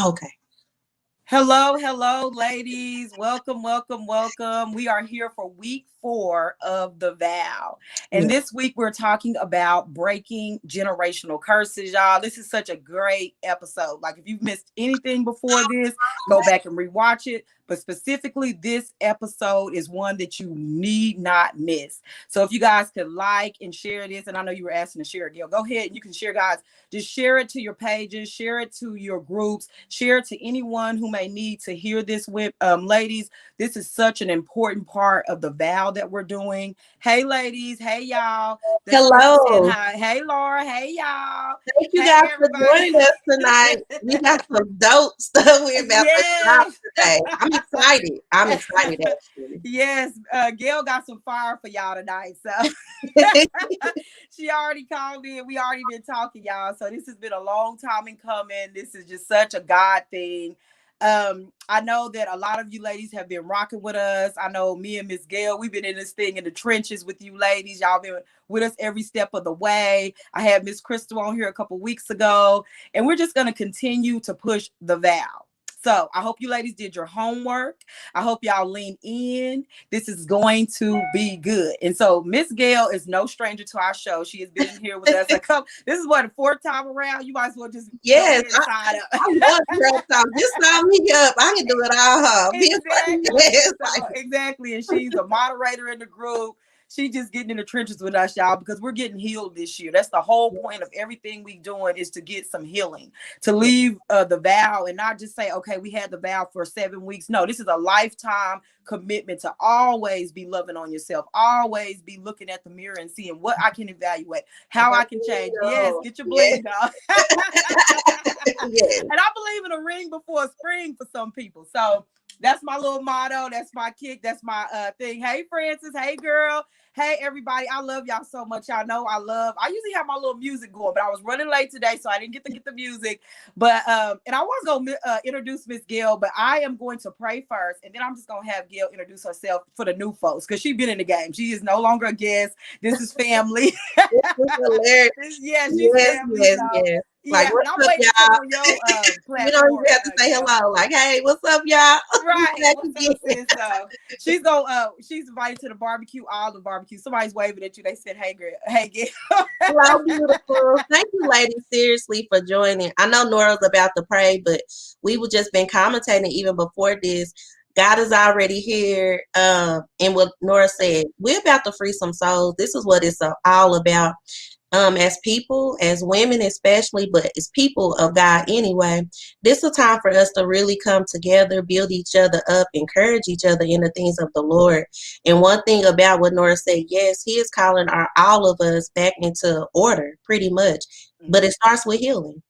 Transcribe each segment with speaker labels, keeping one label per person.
Speaker 1: Okay.
Speaker 2: Hello, ladies. Welcome. We are here for week 4 of the vow. And
Speaker 1: Yeah.
Speaker 2: this week we're talking about breaking generational curses, y'all. This is such a great episode. Like, if you've missed anything before this, go back and rewatch it. But specifically, this episode is one that you need not miss. So if you guys could like and share this, and I know you were asking to share it, Gail, go ahead and you can share, guys. Just share it to your pages, share it to your groups, share it to anyone who may need to hear this with. Ladies, this is such an important part of the vow that we're doing. Hey, ladies. Hey, y'all. That's Crystal saying
Speaker 1: Hello.
Speaker 2: hi. Hey, Laura. Hey, y'all.
Speaker 1: Thank you
Speaker 2: Hey,
Speaker 1: guys for
Speaker 2: everybody.
Speaker 1: joining us tonight. We got some dope stuff we're about to drop
Speaker 2: Yes.
Speaker 1: today. I'm excited. I'm excited actually.
Speaker 2: Yes, Gail got some fire for y'all tonight. So she already called me and we already been talking, y'all. So this has been a long time in coming. This is just such a God thing. I know that a lot of you ladies have been rocking with us. I know me and Miss Gail, we've been in this thing in the trenches with you ladies. Y'all been with us every step of the way. I had Miss Crystal on here a couple weeks ago, and we're just going to continue to push the vow. So I hope you ladies did your homework. I hope y'all lean in. This is going to be good. And so Miss Gail is no stranger to our show. She has been in here with us a couple. This is what, the 4th time around. You might as well just go
Speaker 1: Yes,
Speaker 2: ahead and sign up.
Speaker 1: I love girl talk. Just sign me up. I can do it all. Huh?
Speaker 2: Exactly.
Speaker 1: Yes,
Speaker 2: So exactly. And she's a moderator in the group. She just getting in the trenches with us, y'all, because we're getting healed this year. That's the whole point of everything we doing, is to get some healing, to leave the vow and not just say, okay, we had the vow for 7 weeks. No, this is a lifetime commitment to always be loving on yourself, always be looking at the mirror and seeing what I can evaluate, how I can change. Yes, get your
Speaker 1: yes,
Speaker 2: bling on.
Speaker 1: yes.
Speaker 2: And I believe in a ring before spring for some people. So that's my little motto. That's my kick. That's my thing. Hey, Francis. Hey, girl. Hey, everybody. I love y'all so much. Y'all know I usually have my little music going, but I was running late today, so I didn't get to get the music. But and I was going to introduce Miss Gail, but I am going to pray first, and then I'm just going to have Gail introduce herself for the new folks, because she's been in the game. She is no longer a guest. This is family.
Speaker 1: This is hilarious.
Speaker 2: Yeah, she's
Speaker 1: Yes,
Speaker 2: family.
Speaker 1: yes,
Speaker 2: So
Speaker 1: yes.
Speaker 2: yeah,
Speaker 1: Like,
Speaker 2: and
Speaker 1: what's
Speaker 2: I'm
Speaker 1: up,
Speaker 2: waiting to come
Speaker 1: y'all?
Speaker 2: on your
Speaker 1: We don't even
Speaker 2: platform,
Speaker 1: have to say
Speaker 2: Gail.
Speaker 1: hello. Like, hey, what's up, y'all? We
Speaker 2: Right.
Speaker 1: back
Speaker 2: What's
Speaker 1: again.
Speaker 2: up, sis? She's invited to the barbecue, all the barbecue. Somebody's waving at you. They said, hey, girl, hey, girl.
Speaker 1: Hello, beautiful. Thank you, ladies, seriously, for joining. I know Nora's about to pray, but we were just been commentating even before this. God is already here. And what Nora said, we're about to free some souls. This is what it's all about. As people, as women especially, but as people of God anyway, this is a time for us to really come together, build each other up, encourage each other in the things of the Lord. And one thing about what Nora said, yes, he is calling all of us back into order, pretty much. But it starts with healing.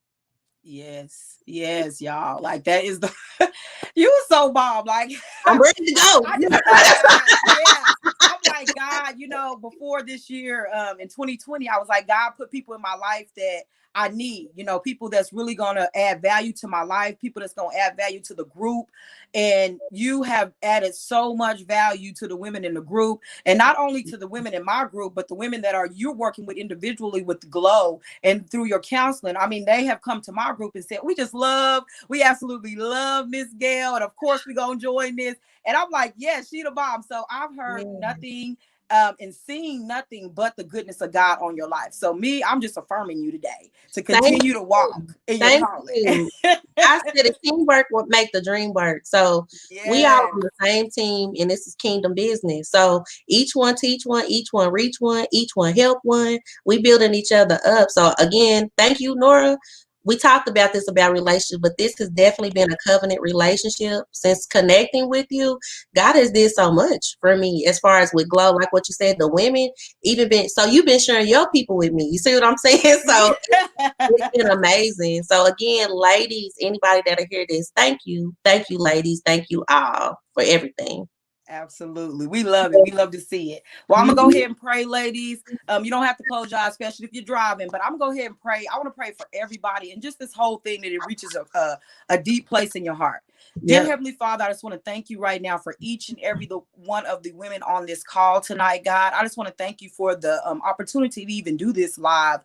Speaker 2: Yes, y'all. Like, that is the you were so bomb. Like,
Speaker 1: I'm ready to go.
Speaker 2: I just thank God. Yeah. I'm like, God, before this year, in 2020, I was like, God put people in my life that I need, people that's really gonna add value to my life, people that's gonna add value to the group. And you have added so much value to the women in the group, and not only to the women in my group, but the women that you're working with individually with Glow and through your counseling. I mean, they have come to my group and said, we absolutely love Miss Gail, and of course we're gonna join this. And I'm like, yeah, she the bomb. So I've heard nothing and seeing nothing but the goodness of God on your life. So I'm just affirming you today to
Speaker 1: Thank
Speaker 2: continue to walk
Speaker 1: you.
Speaker 2: in your
Speaker 1: Thank
Speaker 2: calling.
Speaker 1: you. I said if teamwork would make the dream work. So we all
Speaker 2: Yes.
Speaker 1: on the same team, and this is kingdom business. So each one teach one, each one reach one, each one help one. We building each other up. So again, thank you, Nora. We talked about this about relationships, but this has definitely been a covenant relationship. Since connecting with you, God has did so much for me as far as with Glow, like what you said, the women, even been, so you've been sharing your people with me. You see what I'm saying? So it's been amazing. So again, ladies, anybody that'll hear this, thank you. Thank you, ladies. Thank you all for everything.
Speaker 2: Absolutely. We love it. We love to see it. Well, I'm gonna go
Speaker 1: Mhm.
Speaker 2: ahead and pray, ladies. You don't have to close your eyes, especially if you're driving, but I'm gonna go ahead and pray. I want to pray for everybody and just this whole thing, that it reaches a deep place in your heart. Dear
Speaker 1: Yep.
Speaker 2: Heavenly Father, I just want to thank you right now for each and every one of the women on this call tonight, God. I just want to thank you for the opportunity to even do this live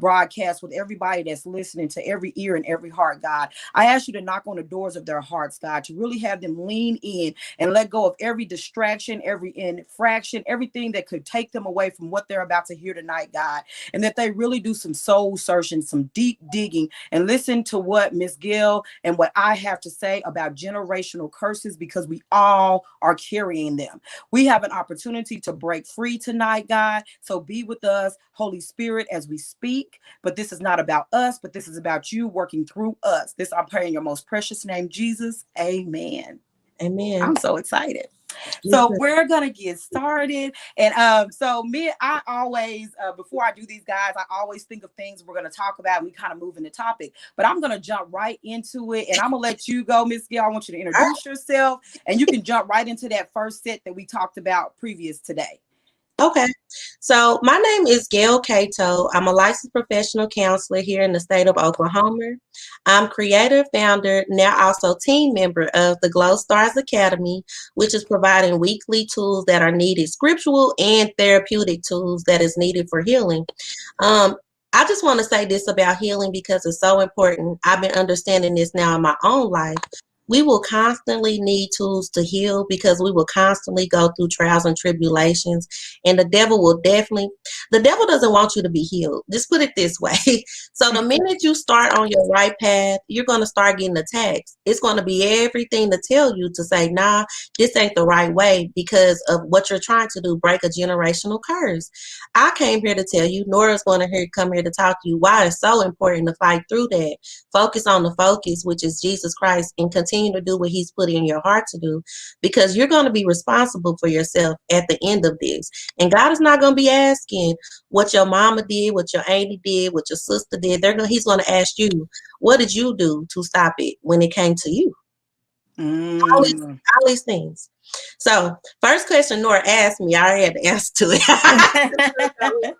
Speaker 2: broadcast with everybody that's listening, to every ear and every heart, God. I ask you to knock on the doors of their hearts, God, to really have them lean in and let go of every distraction, every infraction, everything that could take them away from what they're about to hear tonight, God. And that they really do some soul searching, some deep digging, and listen to what Miss Gill and what I have to say about generational curses, because we all are carrying them. We have an opportunity to break free tonight, God. So be with us, Holy Spirit, as we speak. But this is not about us, but this is about you working through us. This I pray in your most precious name, Jesus. Amen.
Speaker 1: Amen.
Speaker 2: I'm so excited.
Speaker 1: Me
Speaker 2: So
Speaker 1: too.
Speaker 2: we're gonna get started. And so me, I always before I do these, guys, I always think of things we're gonna talk about, and we kind of move in the topic. But I'm gonna jump right into it, and I'm gonna let you go, Miss Gail. I want you to introduce yourself, and you can jump right into that first set that we talked about previous today.
Speaker 1: Okay. So my name is Gail Cato. I'm a licensed professional counselor here in the state of Oklahoma. I'm creator, founder, now also team member of the Glow Stars Academy, which is providing weekly tools that are needed, scriptural and therapeutic tools that is needed for healing. Um, I just want to say this about healing because it's so important. I've been understanding this now in my own life. We will constantly need tools to heal because we will constantly go through trials and tribulations. And the devil doesn't want you to be healed. Just put it this way. So the minute you start on your right path, you're going to start getting attacks. It's going to be everything to tell you to say, nah, this ain't the right way because of what you're trying to do, break a generational curse. I came here to tell you, Nora's going to come here to talk to you why it's so important to fight through that. Focus on the focus, which is Jesus Christ, and continue to do what he's put in your heart to do, because you're going to be responsible for yourself at the end of this. And God is not going to be asking what your mama did, what your auntie did, what your sister did. He's going to ask you, what did you do to stop it when it came to you? All these things. So, first question Nora asked me, I already had the answer to it.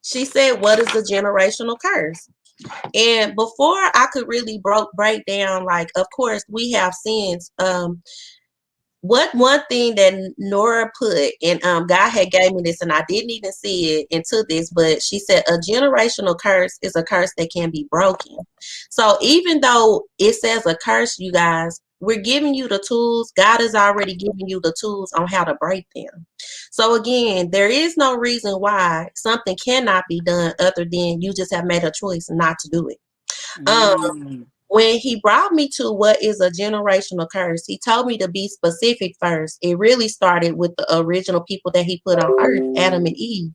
Speaker 1: She said, what is the generational curse? And before I could really break down, like, of course, we have sins. What one thing that Nora put, and God had gave me this, and I didn't even see it into this, but she said a generational curse is a curse that can be broken. So even though it says a curse, you guys, we're giving you the tools. God has already given you the tools on how to break them. So again, there is no reason why something cannot be done other than you just have made a choice not to do it. When he brought me to what is a generational curse, he told me to be specific first. It really started with the original people that he put on earth, Adam and Eve.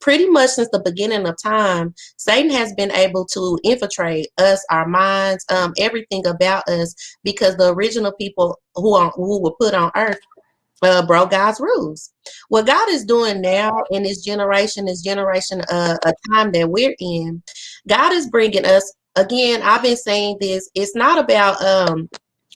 Speaker 1: Pretty much since the beginning of time, Satan has been able to infiltrate us, our minds, everything about us, because the original people who were put on earth broke God's rules. What God is doing now in this generation, a time that we're in, God is bringing us, again, I've been saying this, it's not about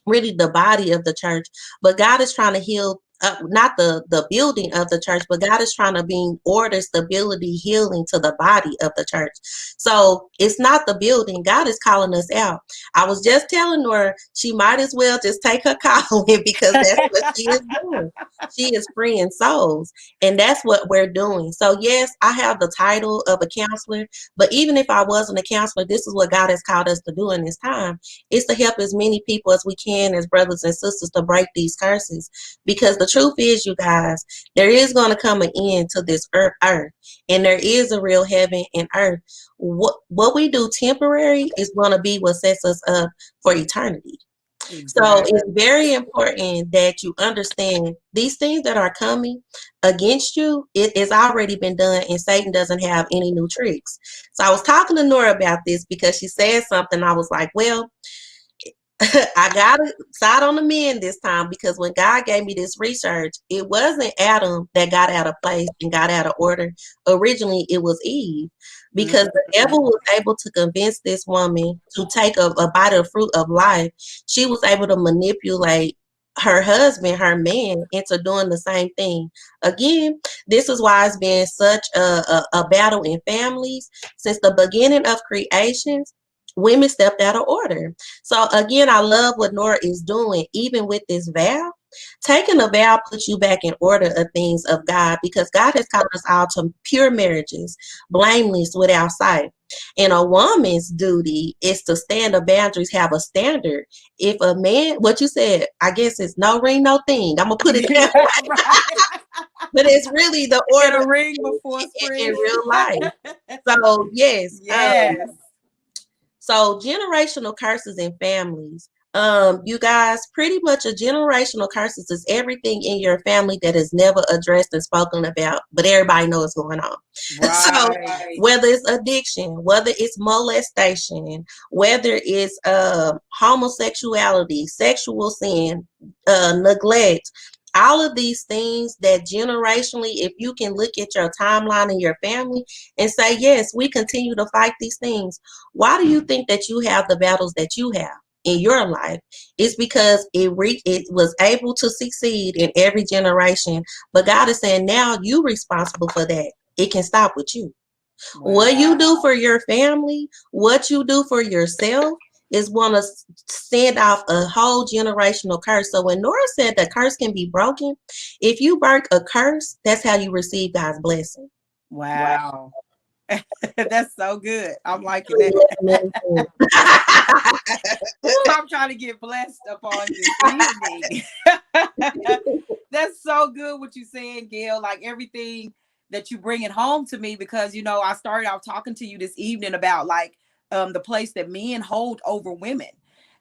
Speaker 1: really the body of the church, but God is trying to heal, not the building of the church, but God is trying to bring order, stability, healing to the body of the church. So it's not the building. God is calling us out. I was just telling her she might as well just take her calling, because that's what she is doing. She is freeing souls, and that's what we're doing. So yes, I have the title of a counselor, but even if I wasn't a counselor, this is what God has called us to do in this time. It's to help as many people as we can, as brothers and sisters, to break these curses. Because the truth is, you guys, there is going to come an end to this earth, and there is a real heaven and earth. What we do temporary is going to be what sets us up for eternity. So
Speaker 2: Exactly.
Speaker 1: it's very important that you understand these things that are coming against you. It has already been done, and Satan doesn't have any new tricks. So I was talking to Nora about this because she said something. I was like, well, I gotta side on the men this time, because when God gave me this research, it wasn't Adam that got out of place and got out of order. Originally, it was Eve, because the devil was able to convince this woman to take a bite of fruit of life. She was able to manipulate her husband, her man, into doing the same thing. Again, this is why it's been such a battle in families since the beginning of creation. women stepped out of order. So again, I love what Nora is doing, even with this vow. Taking a vow puts you back in order of things of God, because God has called us all to pure marriages, blameless without sight. And a woman's duty is to stand the boundaries, have a standard. If a man, what you said, I guess it's no ring, no thing. I'm gonna put it that way,
Speaker 2: Right.
Speaker 1: but it's really the
Speaker 2: Get
Speaker 1: order
Speaker 2: a ring before
Speaker 1: in
Speaker 2: spring.
Speaker 1: real life. So yes,
Speaker 2: Yes.
Speaker 1: so generational curses in families. You guys, pretty much a generational curses is everything in your family that is never addressed and spoken about, but everybody knows what's going on. So
Speaker 2: Right.
Speaker 1: whether it's addiction, whether it's molestation, whether it's homosexuality, sexual sin, neglect, all of these things that generationally, if you can look at your timeline in your family and say, yes, we continue to fight these things. Why do you think that you have the battles that you have in your life? It's because it was able to succeed in every generation. But God is saying now you're responsible for that. It can stop with you.
Speaker 2: Wow.
Speaker 1: What you do for your family, what you do for yourself is going to send off a whole generational curse. So when Nora said the curse can be broken, if you break a curse, that's how you receive God's blessing.
Speaker 2: Wow. That's so good. I'm liking that. Ooh, I'm trying to get blessed upon this evening. That's so good what you're saying, Gail. Like everything that you bring it home to me, because I started out talking to you this evening about like the place that men hold over women.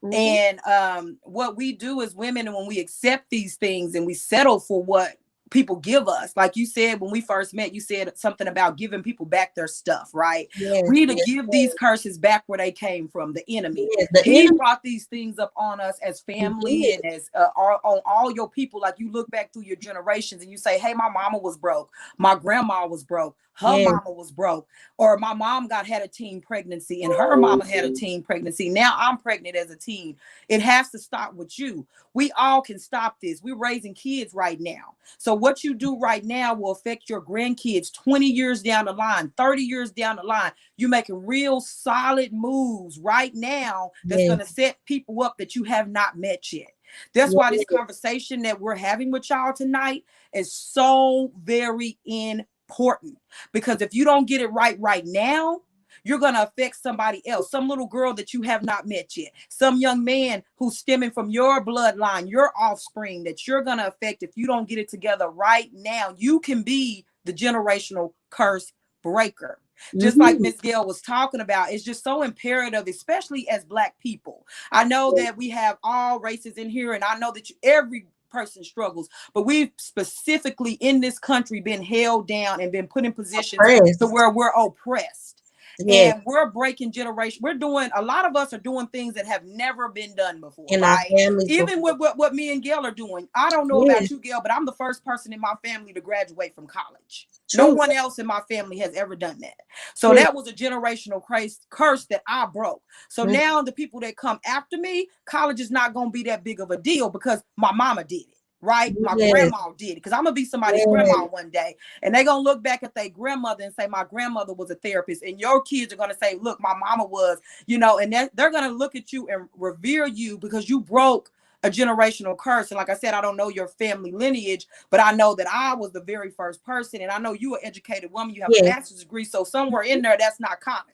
Speaker 1: Mhm.
Speaker 2: And what we do as women, and when we accept these things and we settle for what people give us, like you said when we first met, you said something about giving people back their stuff, right?
Speaker 1: Yes,
Speaker 2: We need to
Speaker 1: yes,
Speaker 2: give these curses back where they came from, the enemy.
Speaker 1: yes. The
Speaker 2: He
Speaker 1: enemy
Speaker 2: brought these things up on us as family
Speaker 1: did.
Speaker 2: and as on all your people. Like you look back through your generations and you say, hey, my mama was broke, my grandma was broke, her
Speaker 1: Yes.
Speaker 2: mama was broke, or my mom had a teen pregnancy and her mama had a teen pregnancy. Now I'm pregnant as a teen. It has to stop with you. We all can stop this. We're raising kids right now. So what you do right now will affect your grandkids 20 years down the line, 30 years down the line. You're making real solid moves right now that's
Speaker 1: Yes.
Speaker 2: going to set people up that you have not met yet. That's why this
Speaker 1: Yes.
Speaker 2: conversation that we're having with y'all tonight is so very important. Because if you don't get it right now, you're going to affect somebody else, some little girl that you have not met yet, some young man who's stemming from your bloodline, your offspring, that you're going to affect if you don't get it together right now. You can be the generational curse breaker. Just like
Speaker 1: Mhm.
Speaker 2: Miss Gail was talking about, it's just so imperative, especially as Black people. I know that we have all races in here, and I know that every person struggles, but we've specifically in this country been held down and been put in positions to
Speaker 1: Oppressed.
Speaker 2: where we're oppressed.
Speaker 1: Yes.
Speaker 2: And we're breaking generation. We're doing, a lot of us are doing things that have never been done before,
Speaker 1: In our
Speaker 2: right?
Speaker 1: families
Speaker 2: Even
Speaker 1: before.
Speaker 2: with what me and Gail are doing. I don't know about
Speaker 1: Yes.
Speaker 2: you, Gail, but I'm the first person in my family to graduate from college. No
Speaker 1: True.
Speaker 2: one else in my family has ever done that. So
Speaker 1: True.
Speaker 2: that was a generational curse that I broke. So
Speaker 1: Mhm.
Speaker 2: now the people that come after me, college is not going to be that big of a deal because my mama did it. Right? My
Speaker 1: Yes.
Speaker 2: grandma did it, because I'm gonna be somebody's grandma
Speaker 1: Yes.
Speaker 2: one day, and they're gonna look back at their grandmother and say, my grandmother was a therapist, and your kids are gonna say, look, my mama was, and they're gonna look at you and revere you because you broke a generational curse. And like I said, I don't know your family lineage, but I know that I was the very first person, and I know you're an educated woman, you have a
Speaker 1: Yes.
Speaker 2: master's degree, so somewhere in there that's not common.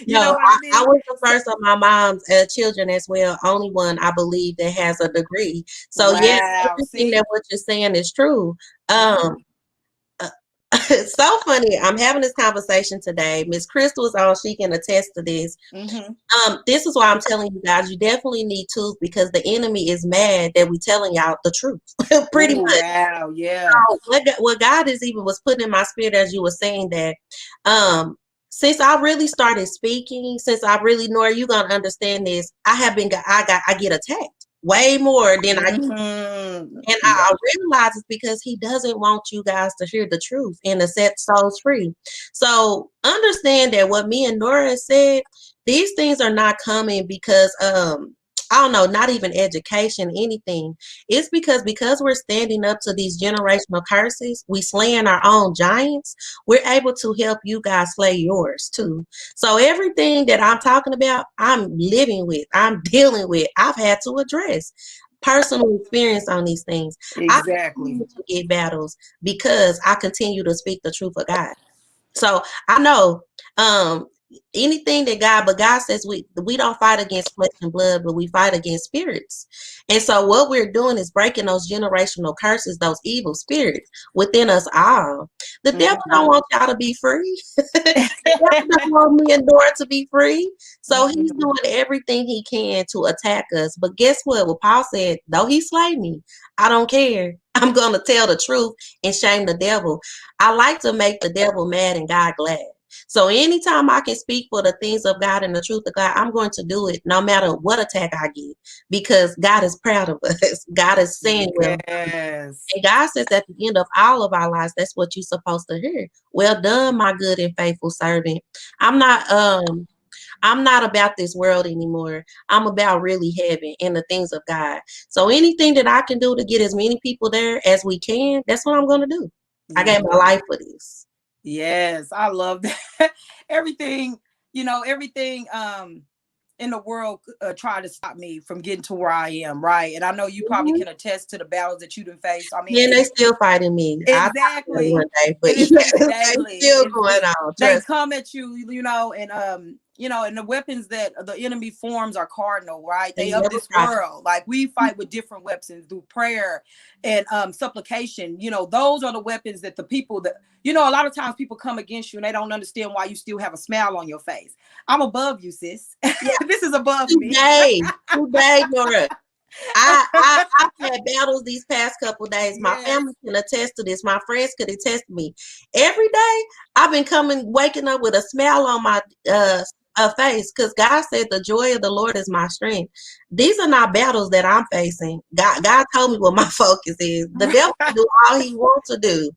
Speaker 2: You
Speaker 1: No,
Speaker 2: know what I
Speaker 1: I
Speaker 2: mean?
Speaker 1: was the
Speaker 2: So,
Speaker 1: first of my mom's children as well. Only one I believe that has a degree. So yes,
Speaker 2: wow,
Speaker 1: everything that
Speaker 2: see.
Speaker 1: what you're saying is true.
Speaker 2: Mm-hmm.
Speaker 1: Uh, it's so funny. I'm having this conversation today. Miss Crystal is on. She can attest to this.
Speaker 2: Mm-hmm.
Speaker 1: This is why I'm telling you guys, you definitely need tools, because the enemy is mad that we telling y'all the truth. Pretty
Speaker 2: Oh
Speaker 1: much.
Speaker 2: wow, yeah.
Speaker 1: What God is even was putting in my spirit as you were saying that, since I really started speaking, since I really know you gonna understand this, I get attacked way more than I,
Speaker 2: Mm-hmm.
Speaker 1: and
Speaker 2: Yeah.
Speaker 1: I realize it's because he doesn't want you guys to hear the truth and to set souls free. So understand that what me and Nora said, these things are not coming because I don't know, not even education, anything. It's because we're standing up to these generational curses, we slaying our own giants, we're able to help you guys slay yours too. So everything that I'm talking about, I'm living with, I'm dealing with, I've had to address personal experience on these things. I
Speaker 2: Exactly.
Speaker 1: continue to get battles because I continue to speak the truth of God. So I know um anything that but God says we don't fight against flesh and blood, but we fight against spirits. And so what we're doing is breaking those generational curses, those evil spirits within us all. The devil don't want y'all to be free. The devil don't want me and Dora to be free. So he's doing everything he can to attack us. But guess what? Well, Paul said, though he slay me, I don't care. I'm gonna tell the truth and shame the devil. I like to make the devil mad and God glad. So anytime I can speak for the things of God and the truth of God, I'm going to do it no matter what attack I get because God is proud of us. God is saying, well,
Speaker 2: Yes.
Speaker 1: and God says at the end of all of our lives, that's what you're supposed to hear. Well done, my good and faithful servant. I'm not I'm not about this world anymore. I'm about really heaven and the things of God. So anything that I can do to get as many people there as we can, that's what I'm going to do. I gave my life for this.
Speaker 2: Yes, I love that. Everything, everything in the world try to stop me from getting to where I am, right? And I know you probably
Speaker 1: Mm-hmm.
Speaker 2: can attest to the battles that you done faced. I mean,
Speaker 1: Yeah, they still fighting me. I'll talk to them one
Speaker 2: exactly.
Speaker 1: day, but
Speaker 2: And it's,
Speaker 1: yeah,
Speaker 2: it's
Speaker 1: they
Speaker 2: daily.
Speaker 1: still going on.
Speaker 2: They
Speaker 1: Trust
Speaker 2: come at you, and the weapons that the enemy forms are cardinal, right?
Speaker 1: me.
Speaker 2: They
Speaker 1: They
Speaker 2: of
Speaker 1: never
Speaker 2: this
Speaker 1: prosper.
Speaker 2: world. Like we fight with different weapons through prayer and supplication. Those are the weapons that the people that a lot of times people come against you and they don't understand why you still have a smile on your face. I'm above you, sis.
Speaker 1: Yeah,
Speaker 2: This is above me.
Speaker 1: today, Nora. I've had battles these past couple days. My
Speaker 2: Yes.
Speaker 1: family can attest to this. My friends could attest to me. Every day I've been waking up with a smile on my face because God said the joy of the Lord is my strength. These are not battles that I'm facing. God told me what my focus is. The devil can do all he wants to do.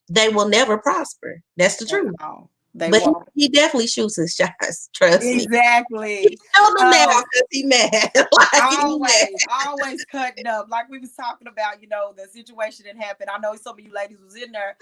Speaker 1: They will never prosper. That's the truth.
Speaker 2: No, they
Speaker 1: But
Speaker 2: won't.
Speaker 1: he definitely shoots his shots. Trust me. He
Speaker 2: Exactly.
Speaker 1: shoot them now
Speaker 2: Um,
Speaker 1: because he mad. Like he mad.
Speaker 2: always cutting up. Like we was talking about, the situation that happened. I know some of you ladies was in there,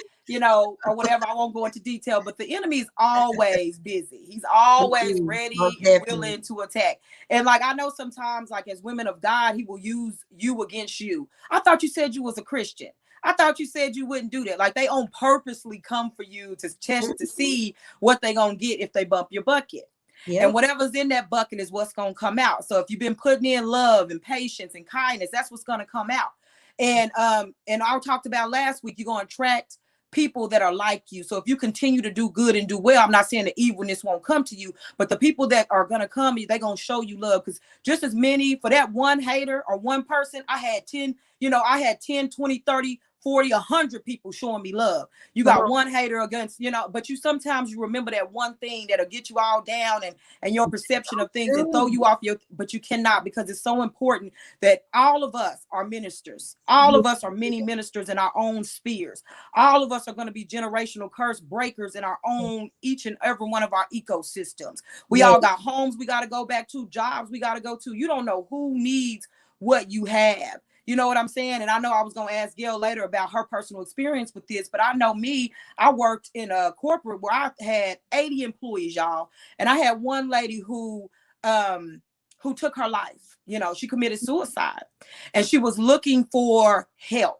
Speaker 2: or whatever. I won't go into detail, but the enemy is always busy. He's always
Speaker 1: Most
Speaker 2: ready and
Speaker 1: definitely.
Speaker 2: willing to attack. And like I know sometimes, like as women of God, he will use you against you. I thought you said you was a Christian. I thought you said you wouldn't do that. Like they on purposely come for you to test to
Speaker 1: Mhm.
Speaker 2: see what they gonna get if they bump your bucket. And
Speaker 1: Yep.
Speaker 2: whatever's in that bucket is what's going to come out. So if you've been putting in love and patience and kindness, that's what's going to come out. And I talked about last week, you're going to attract people that are like you. So if you continue to do good and do well, I'm not saying the evilness won't come to you, but the people that are going to come, they're going to show you love. Because just as many for that one hater or one person, I had 10, I had 10, 20, 30, 40, 100 people showing me love. You
Speaker 1: Come
Speaker 2: got
Speaker 1: on.
Speaker 2: one hater against, but you sometimes you remember that one thing that'll get you all down and your perception of things and throw you off but you cannot, because it's so important that all of us are ministers. All of us are many ministers in our own spheres. All of us are going to be generational curse breakers in our own, each and every one of our ecosystems. We
Speaker 1: Yeah.
Speaker 2: all got homes we got to go back to, jobs we got to go to. You don't know who needs what you have. You know what I'm saying? And I know I was going to ask Gail later about her personal experience with this, but I know me, I worked in a corporate where I had 80 employees, y'all. And I had one lady who took her life. She committed suicide and she was looking for help.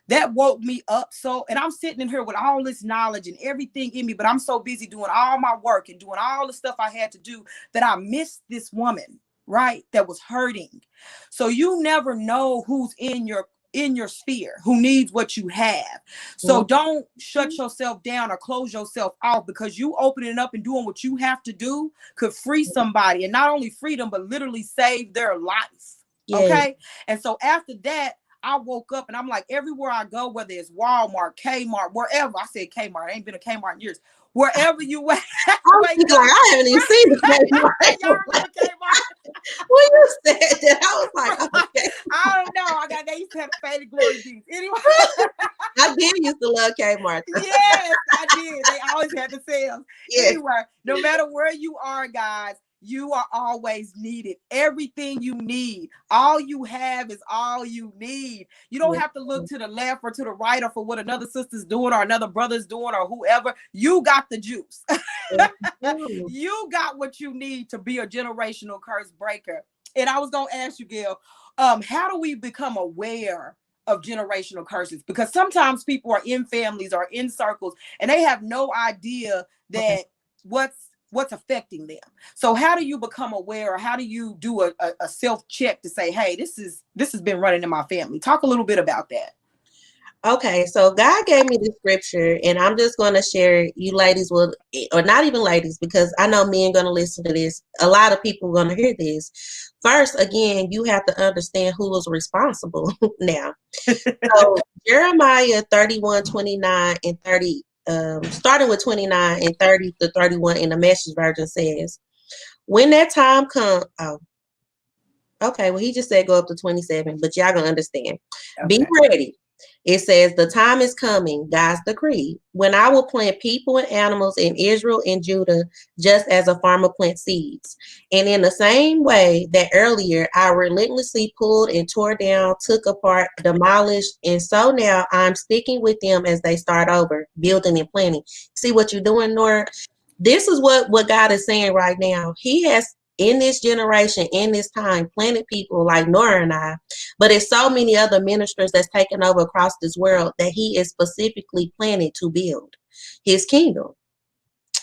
Speaker 2: That woke me up. So, and I'm sitting in here with all this knowledge and everything in me, but I'm so busy doing all my work and doing all the stuff I had to do that I missed this woman, right? That was hurting. So you never know who's in your sphere, who needs what you have. So
Speaker 1: Mhm.
Speaker 2: don't shut yourself down or close yourself off, because you opening up and doing what you have to do could free somebody, and not only free them, but literally save their life.
Speaker 1: Yeah.
Speaker 2: Okay. And so after that, I woke up and I'm like, everywhere I go, whether it's Walmart, Kmart, wherever. I said Kmart. I ain't been a Kmart in years. Wherever you wake
Speaker 1: I was thinking
Speaker 2: up.
Speaker 1: like I haven't even seen the
Speaker 2: Y'all
Speaker 1: Kmart.
Speaker 2: remember Kmart?
Speaker 1: When you said that, I was like, okay.
Speaker 2: I don't know. They used to have the faded glory jeans. Anyway.
Speaker 1: I did used to love Kmart.
Speaker 2: Yes, I did. They always had the sales.
Speaker 1: Yes.
Speaker 2: Anyway, no matter where you are, guys, You are always needed. Everything you need, all you have is all you need. You don't
Speaker 1: Yes.
Speaker 2: have to look to the left or to the right or for what another sister's doing or another brother's doing or whoever. You got the juice.
Speaker 1: Yes.
Speaker 2: You got what you need to be a generational curse breaker. And I was gonna ask you, Gail, how do we become aware of generational curses? Because sometimes people are in families or in circles and they have no idea
Speaker 1: Okay.
Speaker 2: that what's affecting them. So how do you become aware, or how do you do a self-check to say, hey, this has been running in my family? Talk a little bit about that.
Speaker 1: Okay, so God gave me this scripture, and I'm just going to share it. You ladies will, or not even ladies, because I know men going to listen to this. A lot of people going to hear this. First, again, you have to understand who is responsible now. So Jeremiah 31:29 and 30, starting with 29 and 30 to 31 in the Message version says, when that time comes, oh, okay, well, he just said go up to 27, but y'all gonna understand. Be
Speaker 2: Okay.
Speaker 1: ready. It says, the time is coming, God's decree, when I will plant people and animals in Israel and Judah, just as a farmer plants seeds. And in the same way that earlier I relentlessly pulled and tore down, took apart, demolished, and so now I'm sticking with them as they start over, building and planting. See what you're doing, Nora? This is what God is saying right now. He has, in this generation, in this time, planted people like Nora and I, but it's so many other ministers that's taken over across this world that he is specifically planted to build his kingdom.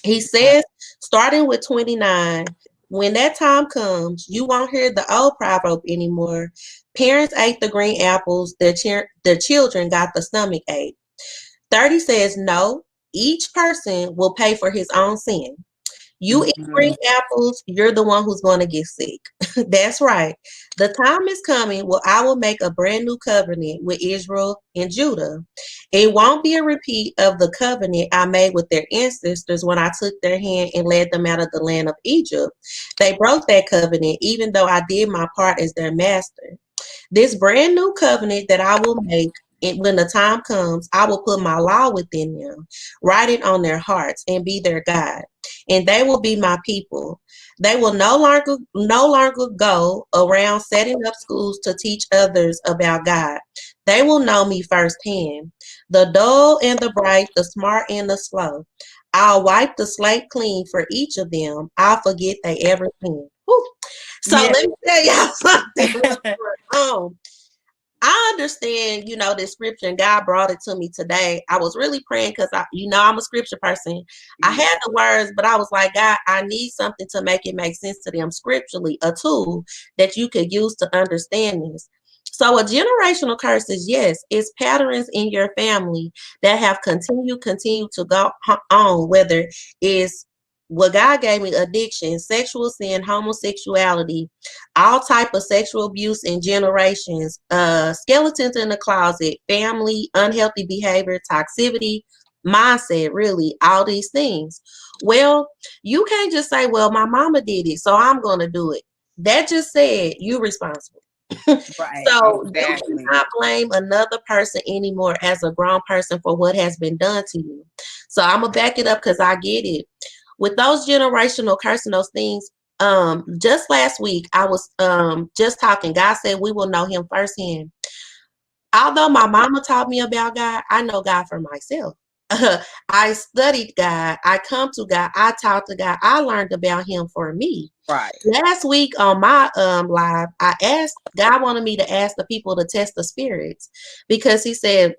Speaker 1: He says, starting with 29, when that time comes, you won't hear the old proverb anymore. Parents ate the green apples, their children got the stomach ache. 30 says, no, each person will pay for his own sin. You eat green
Speaker 2: Mhm.
Speaker 1: apples, you're the one who's going to get sick. That's right. The time is coming where I will make a brand new covenant with Israel and Judah. It won't be a repeat of the covenant I made with their ancestors when I took their hand and led them out of the land of Egypt. They broke that covenant, even though I did my part as their master. This brand new covenant that I will make, and when the time comes, I will put my law within them, write it on their hearts, and be their God. And they will be my people. They will no longer go around setting up schools to teach others about God. They will know me firsthand. The dull and the bright, the smart and the slow. I'll wipe the slate clean for each of them. I'll forget they ever sinned. Whew. So
Speaker 2: Yeah.
Speaker 1: let me tell y'all something. I understand, this scripture, and God brought it to me today. I was really praying because I'm a scripture person. I
Speaker 2: Yeah.
Speaker 1: had the words, but I was like, God, I need something to make it make sense to them scripturally, a tool that you could use to understand this. So a generational curse is, yes, it's patterns in your family that have continued to go on, whether it's what God gave me: addiction, sexual sin, homosexuality, all type of sexual abuse in generations, skeletons in the closet, family, unhealthy behavior, toxicity, mindset, really, all these things. Well, you can't just say, well, my mama did it, so I'm going to do it. That just said you're responsible.
Speaker 2: Right.
Speaker 1: So you
Speaker 2: Exactly.
Speaker 1: cannot blame another person anymore as a grown person for what has been done to you. So I'm gonna back it up because I get it. With those generational cursing, those things, just last week I was just talking. God said we will know him firsthand. Although my mama taught me about God, I know God for myself. I studied God. I come to God. I talk to God. I learned about him for me.
Speaker 2: Right.
Speaker 1: Last week on my live, I asked, God wanted me to ask the people to test the spirits, because he said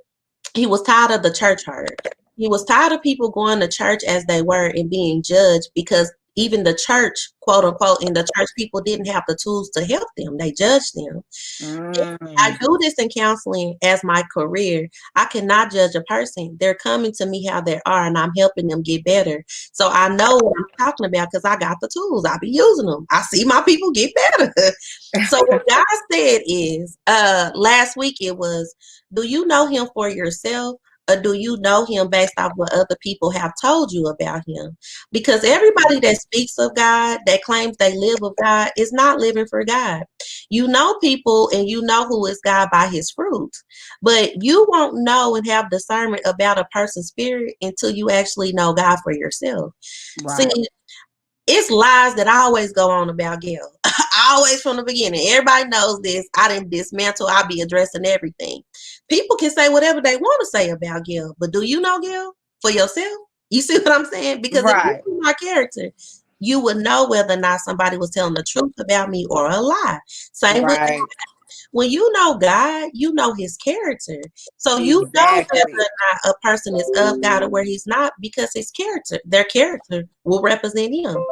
Speaker 1: he was tired of the church hurt. He was tired of people going to church as they were and being judged, because even the church, quote unquote, in the church, people didn't have the tools to help them. They judged them. I
Speaker 2: Mm.
Speaker 1: do this in counseling as my career. I cannot judge a person. They're coming to me how they are, and I'm helping them get better. So I know what I'm talking about because I got the tools. I be using them. I see my people get better. So what God said is, last week it was, do you know him for yourself? Or do you know him based off what other people have told you about him? Because everybody that speaks of God, that claims they live with God, is not living for God. You know people and you know who is God by his fruit. But you won't know and have discernment about a person's spirit until you actually know God for yourself. See,
Speaker 2: Right.
Speaker 1: It's lies that always go on about Gail. Always from the beginning. Everybody knows this. I didn't dismantle. I'll be addressing everything. People can say whatever they want to say about Gail, but do you know Gail for yourself? You see what I'm saying? Because if you
Speaker 2: Right.
Speaker 1: see my character, you would know whether or not somebody was telling the truth about me or a lie. Same with
Speaker 2: Right.
Speaker 1: when you know God, you know his character. So you know whether
Speaker 2: Exactly.
Speaker 1: or not a person is of God or where he's not because his character, their character will represent him.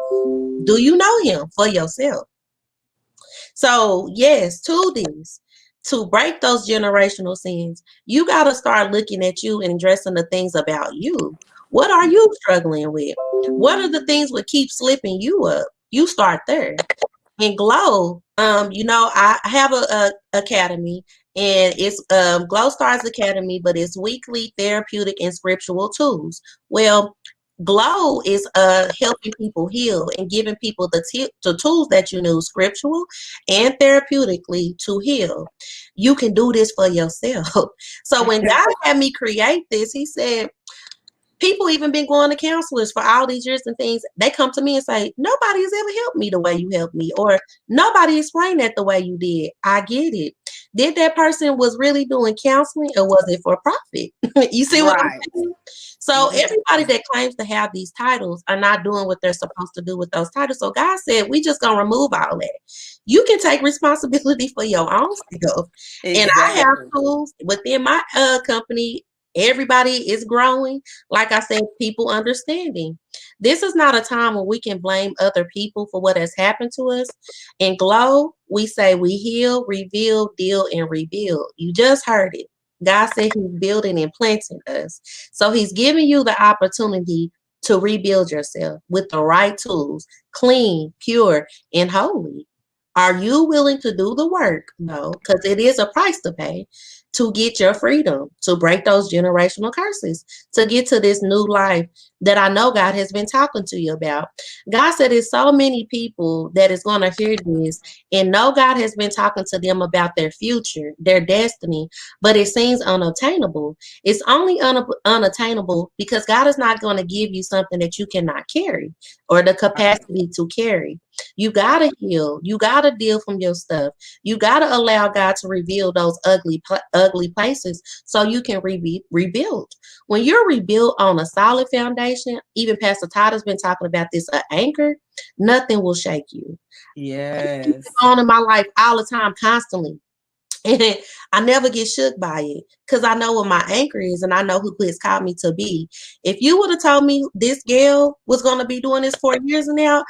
Speaker 1: Do you know him for yourself? So, yes, to this, to break those generational sins, you got to start looking at you and addressing the things about you. What are you struggling with? What are the things that keep slipping you up? You start there. In Glow, I have a academy, and it's Glow Stars Academy, but it's weekly therapeutic and scriptural tools. Well, Glow is helping people heal and giving people the tools that you need, scriptural and therapeutically, to heal. You can do this for yourself. So when God had me create this, he said, people even been going to counselors for all these years and things. They come to me and say, nobody has ever helped me the way you helped me, or nobody explained that the way you did. I get it. Did that person was really doing counseling, or was it for profit? You see what I'm
Speaker 2: Right.
Speaker 1: saying? So everybody that claims to have these titles are not doing what they're supposed to do with those titles. So God said, we just gonna remove all that. You can take responsibility for your own self. And I have
Speaker 2: Exactly.
Speaker 1: tools within my company. Everybody is growing. Like I said, people understanding. This is not a time when we can blame other people for what has happened to us. In Glow, we say we heal, reveal, deal, and rebuild. You just heard it. God said he's building and planting us. So he's giving you the opportunity to rebuild yourself with the right tools, clean, pure, and holy. Are you willing to do the work? No, because it is a price to pay to get your freedom, to break those generational curses, to get to this new life that I know God has been talking to you about. God said there's so many people that is going to hear this and know God has been talking to them about their future, their destiny, but it seems unobtainable. It's only unattainable because God is not going to give you something that you cannot carry or the capacity to carry. You got to heal. You got to deal from your stuff. You got to allow God to reveal those ugly places so you can rebuild. When you're rebuilt on a solid foundation, even Pastor Todd has been talking about this, an anchor, nothing will shake you.
Speaker 2: Yes.
Speaker 1: On in my life all the time, constantly. And I never get shook by it because I know what my anchor is and I know who it's called me to be. If you would have told me this girl was going to be doing this 4 years now,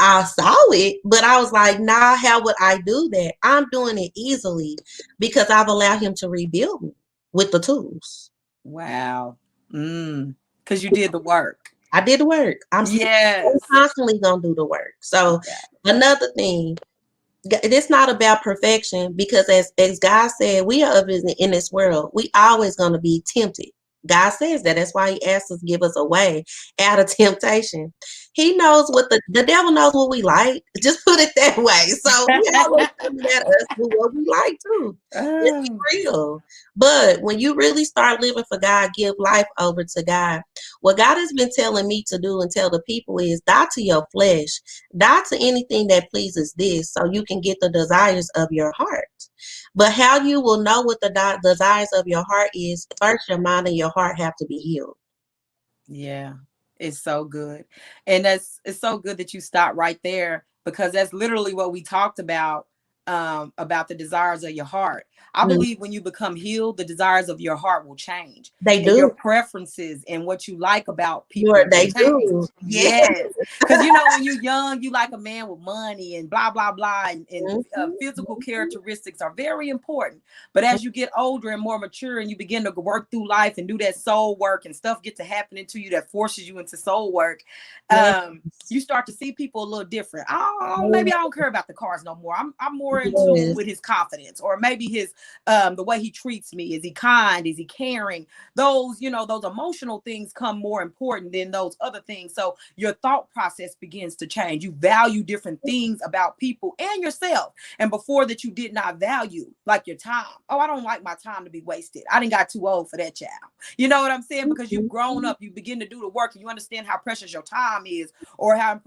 Speaker 1: I saw it, but I was like, nah, how would I do that? I'm doing it easily because I've allowed him to rebuild me with the tools.
Speaker 2: Wow. Because you did the work.
Speaker 1: I did the work. I'm still
Speaker 2: Yes.
Speaker 1: constantly going to do the work. So,
Speaker 2: Yeah.
Speaker 1: another thing, it's not about perfection because as God said, we are in this world. We always going to be tempted. God says that. That's why he asks us to give us a way out of temptation. He knows what the devil knows what we like. Just put it that way. So he always coming at us with what we like too. It's
Speaker 2: Oh,
Speaker 1: real. But when you really start living for God, give life over to God. What God has been telling me to do and tell the people is die to your flesh. Die to anything that pleases this so you can get the desires of your heart. But how you will know what the desires of your heart is, first your mind and your heart have to be healed.
Speaker 2: yeah. It's so good. And it's so good that you stopped right there because that's literally what we talked about the desires of your heart. I
Speaker 1: Mm,
Speaker 2: believe when you become healed, the desires of your heart will change
Speaker 1: they
Speaker 2: and your
Speaker 1: do.
Speaker 2: preferences and what you like about people will
Speaker 1: They
Speaker 2: change.
Speaker 1: do. Yeah.
Speaker 2: Yes. Because, when you're young, you like a man with money and blah, blah, blah. And physical characteristics are very important. But as you get older and more mature and you begin to work through life and do that soul work and stuff get to happening to you that forces you into soul work,
Speaker 1: Yes.
Speaker 2: you start to see people a little different. Oh, maybe I don't care about the cars no more. I'm more pour into with his confidence, or maybe his the way he treats me. Is he kind? Is he caring? Those, those emotional things come more important than those other things. So your thought process begins to change. You value different things about people and yourself. And before that, you did not value, like, your time. Oh, I don't like my time to be wasted. I didn't got too old for that, child. You know what I'm saying? Because you've grown up, you begin to do the work, and you understand how precious your time is, or how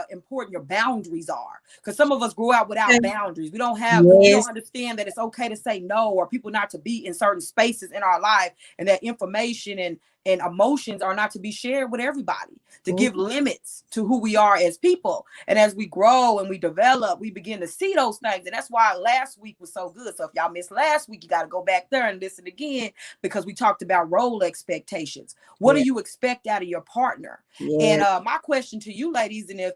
Speaker 2: important your boundaries are. Because some of us grew up without boundaries. We don't understand that it's okay to say no, or people not to be in certain spaces in our life, and that information and emotions are not to be shared with everybody, to give limits to who we are as people. And as we grow and we develop, we begin to see those things. And that's why last week was so good. So if y'all missed last week, you got to go back there and listen again, because we talked about role expectations. What do you expect out of your partner? And my question to you ladies, and if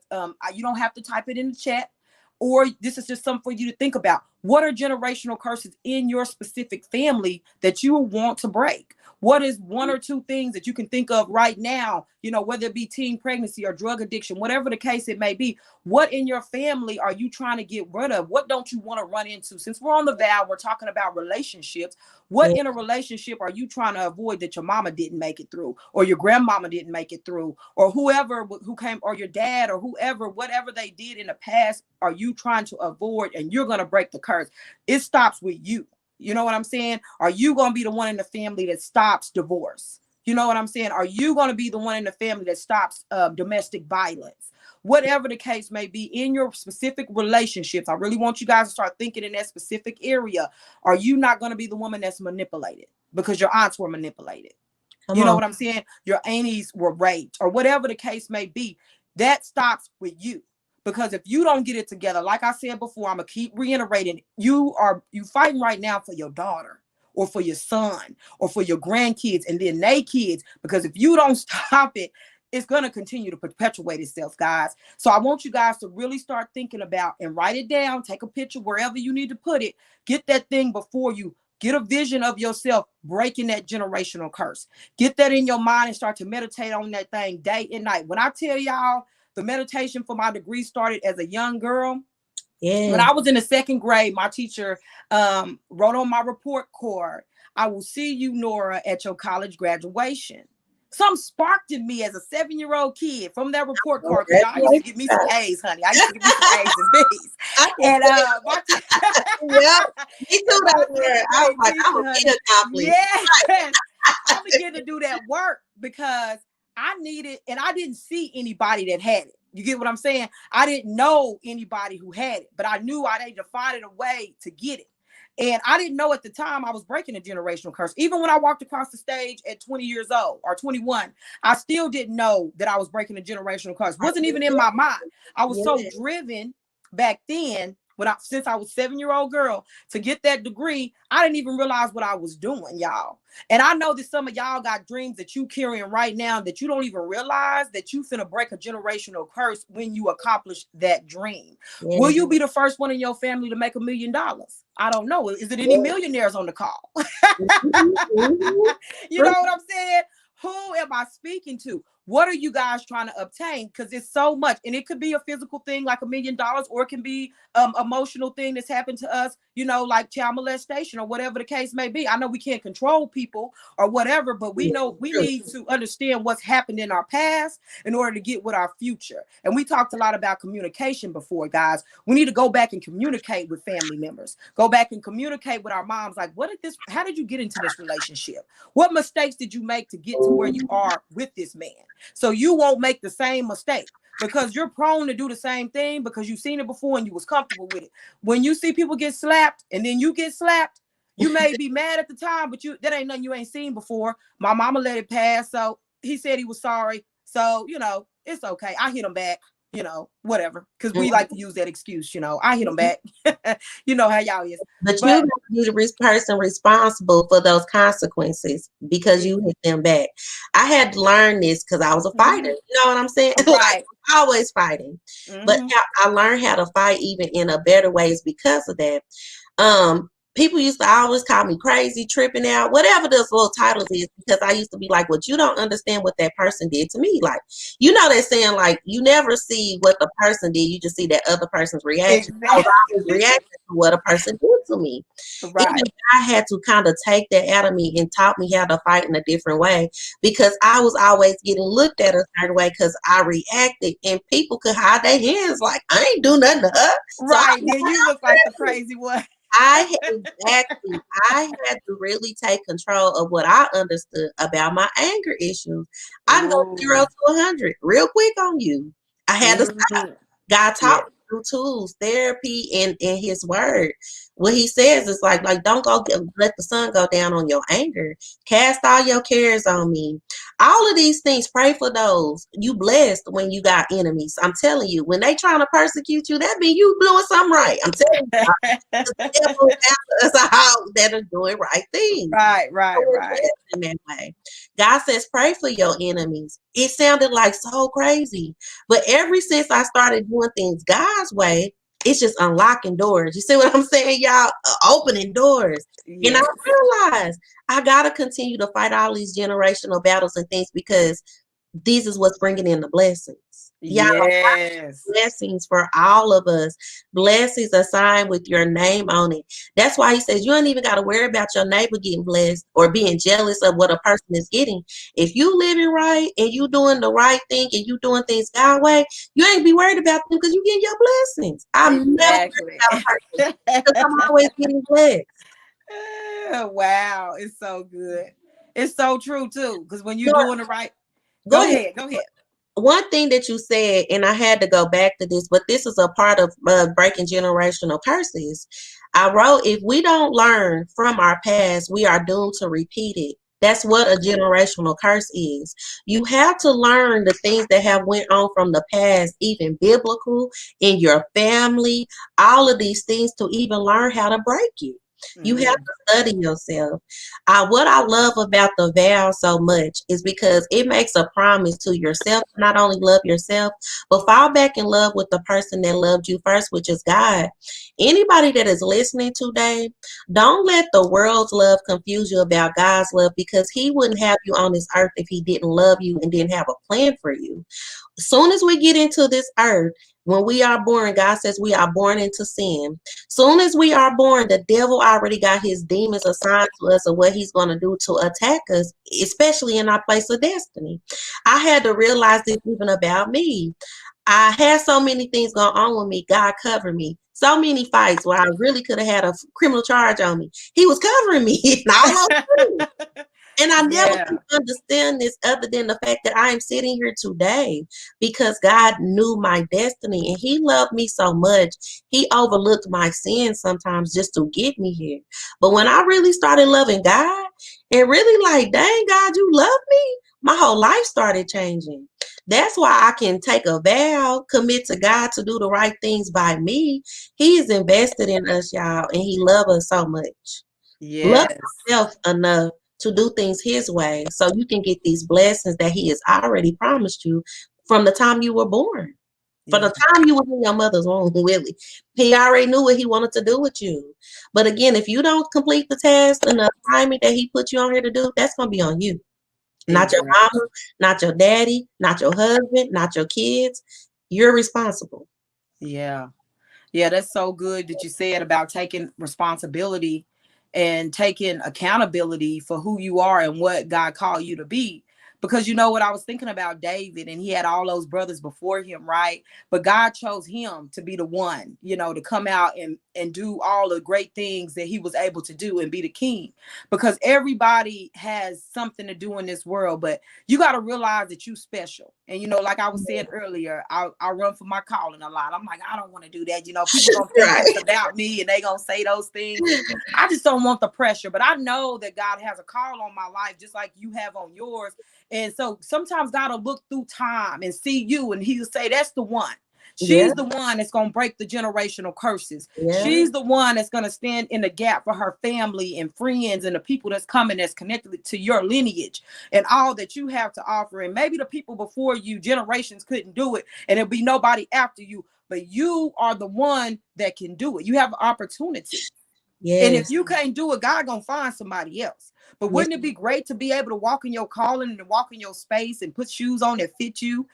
Speaker 2: you don't have to type it in the chat, or this is just something for you to think about. What are generational curses in your specific family that you want to break? What is one or two things that you can think of right now, whether it be teen pregnancy or drug addiction, whatever the case it may be? What in your family are you trying to get rid of? What don't you want to run into? Since we're on the vow, we're talking about relationships. What in a relationship are you trying to avoid that your mama didn't make it through, or your grandmama didn't make it through, or whoever who came, or your dad, or whoever, whatever they did in the past, are you trying to avoid, and you're going to break the curse? It stops with you. You know what I'm saying? Are you going to be the one in the family that stops divorce? You know what I'm saying? Are you going to be the one in the family that stops domestic violence? Whatever the case may be in your specific relationships, I really want you guys to start thinking in that specific area. Are you not going to be the woman that's manipulated because your aunts were manipulated? You know what I'm saying? Your aunties were raped, or whatever the case may be. That stops with you. Because if you don't get it together, like I said before, I'm going to keep reiterating, you fighting right now for your daughter, or for your son, or for your grandkids, and then they kids. Because if you don't stop it, it's going to continue to perpetuate itself, guys. So I want you guys to really start thinking about, and write it down, take a picture wherever you need to put it, get that thing before you. Get a vision of yourself breaking that generational curse. Get that in your mind and start to meditate on that thing day and night. When I tell y'all, the meditation for my degree started as a young girl. When I was in the second grade, my teacher wrote on my report card, "I will see you, Nora, at your college graduation." Something sparked in me as a 7-year-old kid from that report card. Because y'all used to give me some A's, honey. I used to give me some A's and B's. And
Speaker 1: me too. I was like, I'm a kid accomplished.
Speaker 2: Yes. I began to do that work because I needed, and I didn't see anybody that had it. You get what I'm saying? I didn't know anybody who had it, but I knew I needed to find a way to get it. And I didn't know at the time I was breaking a generational curse. Even when I walked across the stage at 20 years old or 21, I still didn't know that I was breaking a generational curse. It wasn't even in my mind. I was so driven back then, since I was a 7-year-old girl, to get that degree. I didn't even realize what I was doing, y'all. And I know that some of y'all got dreams that you carrying right now that you don't even realize that you finna break a generational curse when you accomplish that dream. Will you be the first one in your family to make $1 million? I don't know. Is it any millionaires on the call? You know what I'm saying? Who am I speaking to? What are you guys trying to obtain? Because it's so much. And it could be a physical thing like $1 million, or it can be emotional thing that's happened to us, like child molestation or whatever the case may be. I know we can't control people or whatever, but we know we need to understand what's happened in our past in order to get with our future. And we talked a lot about communication before, guys. We need to go back and communicate with family members. Go back and communicate with our moms. Like, how did you get into this relationship? What mistakes did you make to get to where you are with this man? So you won't make the same mistake, because you're prone to do the same thing because you've seen it before and you was comfortable with it. When you see people get slapped and then you get slapped, you may be mad at the time, but that ain't nothing you ain't seen before. My mama let it pass. So he said he was sorry. So, it's okay. I hit him back, whatever. Because we like to use that excuse, I hit him back. You know how y'all is.
Speaker 1: But you have to be the person responsible for those consequences because you hit them back. I had to learn this because I was a fighter. You know what I'm saying?
Speaker 2: Right.
Speaker 1: Always fighting. But I learned how to fight even in a better ways because of that. people used to always call me crazy, tripping out, whatever those little titles is, because I used to be like, well, you don't understand what that person did to me. Like, they're saying, like, you never see what the person did, you just see that other person's reaction. I was always
Speaker 2: Exactly.
Speaker 1: reacting to what a person did to me. Even
Speaker 2: Right.
Speaker 1: I had to kind of take that out of me and taught me how to fight in a different way, because I was always getting looked at a certain way because I reacted, and people could hide their hands like, I ain't do nothing to her. So I
Speaker 2: Right. Then you look like the crazy one.
Speaker 1: exactly. I had to really take control of what I understood about my anger issues. I go
Speaker 2: Ooh.
Speaker 1: 0 to 100 real quick on you. I had to stop.
Speaker 2: Mhm.
Speaker 1: God
Speaker 2: Yeah.
Speaker 1: taught me through tools, therapy, and in His Word. What He says is like don't let the sun go down on your anger. Cast all your cares on me. All of these things, pray for those. You blessed when you got enemies. I'm telling you, when they trying to persecute you, that means you doing something right. I'm telling you. The devil is after us all that are doing right things.
Speaker 2: Right,
Speaker 1: So
Speaker 2: right,
Speaker 1: we're
Speaker 2: right.
Speaker 1: blessed in that way. God says, pray for your enemies. It sounded like so crazy. But ever since I started doing things God's way, it's just unlocking doors. You see what I'm saying, y'all? Opening doors. And I
Speaker 2: Yes.
Speaker 1: realized I got to continue to fight all these generational battles and things, because this is what's bringing in the blessings. Y'all,
Speaker 2: Yes.
Speaker 1: blessings for all of us. Blessings assigned with your name on it. That's why He says you don't even got to worry about your neighbor getting blessed or being jealous of what a person is getting. If you living right and you doing the right thing and you doing things God way, you ain't be worried about them because you getting your blessings. I'm never worried
Speaker 2: Exactly.
Speaker 1: about a person because I'm always getting blessed.
Speaker 2: Wow, it's so good. It's so true too. Because when you're
Speaker 1: Lord,
Speaker 2: doing the right,
Speaker 1: go
Speaker 2: go
Speaker 1: ahead.
Speaker 2: ahead, go ahead.
Speaker 1: One thing that you said, and I had to go back to this, but this is a part of breaking generational curses. I wrote, if we don't learn from our past, we are doomed to repeat it. That's what a generational curse is. You have to learn the things that have went on from the past, even biblical, in your family, all of these things, to even learn how to break it. You have
Speaker 2: Mhm.
Speaker 1: to study yourself. What I love about the vow so much is because it makes a promise to yourself to not only love yourself, but fall back in love with the person that loved you first, which is God. Anybody that is listening today, don't let the world's love confuse you about God's love, because He wouldn't have you on this earth if He didn't love you and didn't have a plan for you. As soon as we get into this earth, when we are born, God says we are born into sin. Soon as we are born, the devil already got his demons assigned to us of what he's going to do to attack us, especially in our place of destiny. I had to realize this even about me. I had so many things going on with me. God covered me. So many fights where I really could have had a criminal charge on me. He was covering me in all those things. And I never
Speaker 2: Yeah.
Speaker 1: could understand this other than the fact that I am sitting here today because God knew my destiny and He loved me so much. He overlooked my sins sometimes just to get me here. But when I really started loving God and really like, dang, God, you love me, my whole life started changing. That's why I can take a vow, commit to God to do the right things by me. He is invested in us, y'all, and He loves us so much. Love
Speaker 2: Yes.
Speaker 1: yourself enough to do things His way so you can get these blessings that He has already promised you from the time you were born. From the
Speaker 2: Yeah.
Speaker 1: time you were in your mother's womb, really. He already knew what He wanted to do with you. But again, if you don't complete the task and the assignment that He put you on here to do, that's going to be on you. Not your
Speaker 2: Exactly.
Speaker 1: mama, not your daddy, not your husband, not your kids. You're responsible.
Speaker 2: Yeah. Yeah, that's so good that you said about taking responsibility and taking accountability for who you are and what God called you to be. Because you know what, I was thinking about David, and he had all those brothers before him, right? But God chose him to be the one, to come out and do all the great things that he was able to do and be the king. Because everybody has something to do in this world, but you got to realize that you special. And like I was saying earlier, I run for my calling a lot. I'm like, I don't want to do that. People gonna think
Speaker 1: Right.
Speaker 2: this about me and they gonna say those things. And I just don't want the pressure. But I know that God has a call on my life, just like you have on yours. And so sometimes God will look through time and see you, and He'll say, that's the one.
Speaker 1: Yeah,
Speaker 2: She's the one that's going to break the generational curses.
Speaker 1: yeah,
Speaker 2: She's the one that's going to stand in the gap for her family and friends and the people that's coming, that's connected to your lineage and all that you have to offer. And maybe the people before you, generations, couldn't do it, and there'll be nobody after you, but you are the one that can do it. You have opportunity. And if
Speaker 1: Yes.
Speaker 2: you can't do it, God gonna find somebody else. But
Speaker 1: Yes.
Speaker 2: wouldn't it be great to be able to walk in your calling and walk in your space and put shoes on that fit you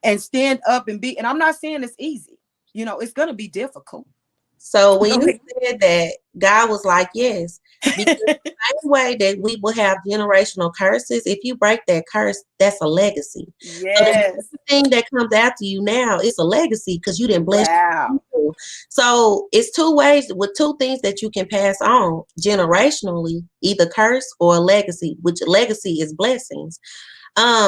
Speaker 2: and stand up and be? And I'm not saying it's easy. You know, it's gonna be difficult.
Speaker 1: So
Speaker 2: Go
Speaker 1: when you
Speaker 2: ahead.
Speaker 1: said that, God was like, yes, because the same way that we will have generational curses, if you break that curse, that's a legacy. So the
Speaker 2: Yes.
Speaker 1: thing that comes after you now is a legacy because you didn't bless
Speaker 2: Wow.
Speaker 1: people. So it's two ways with two things that you can pass on generationally, either curse or a legacy, which legacy is blessings.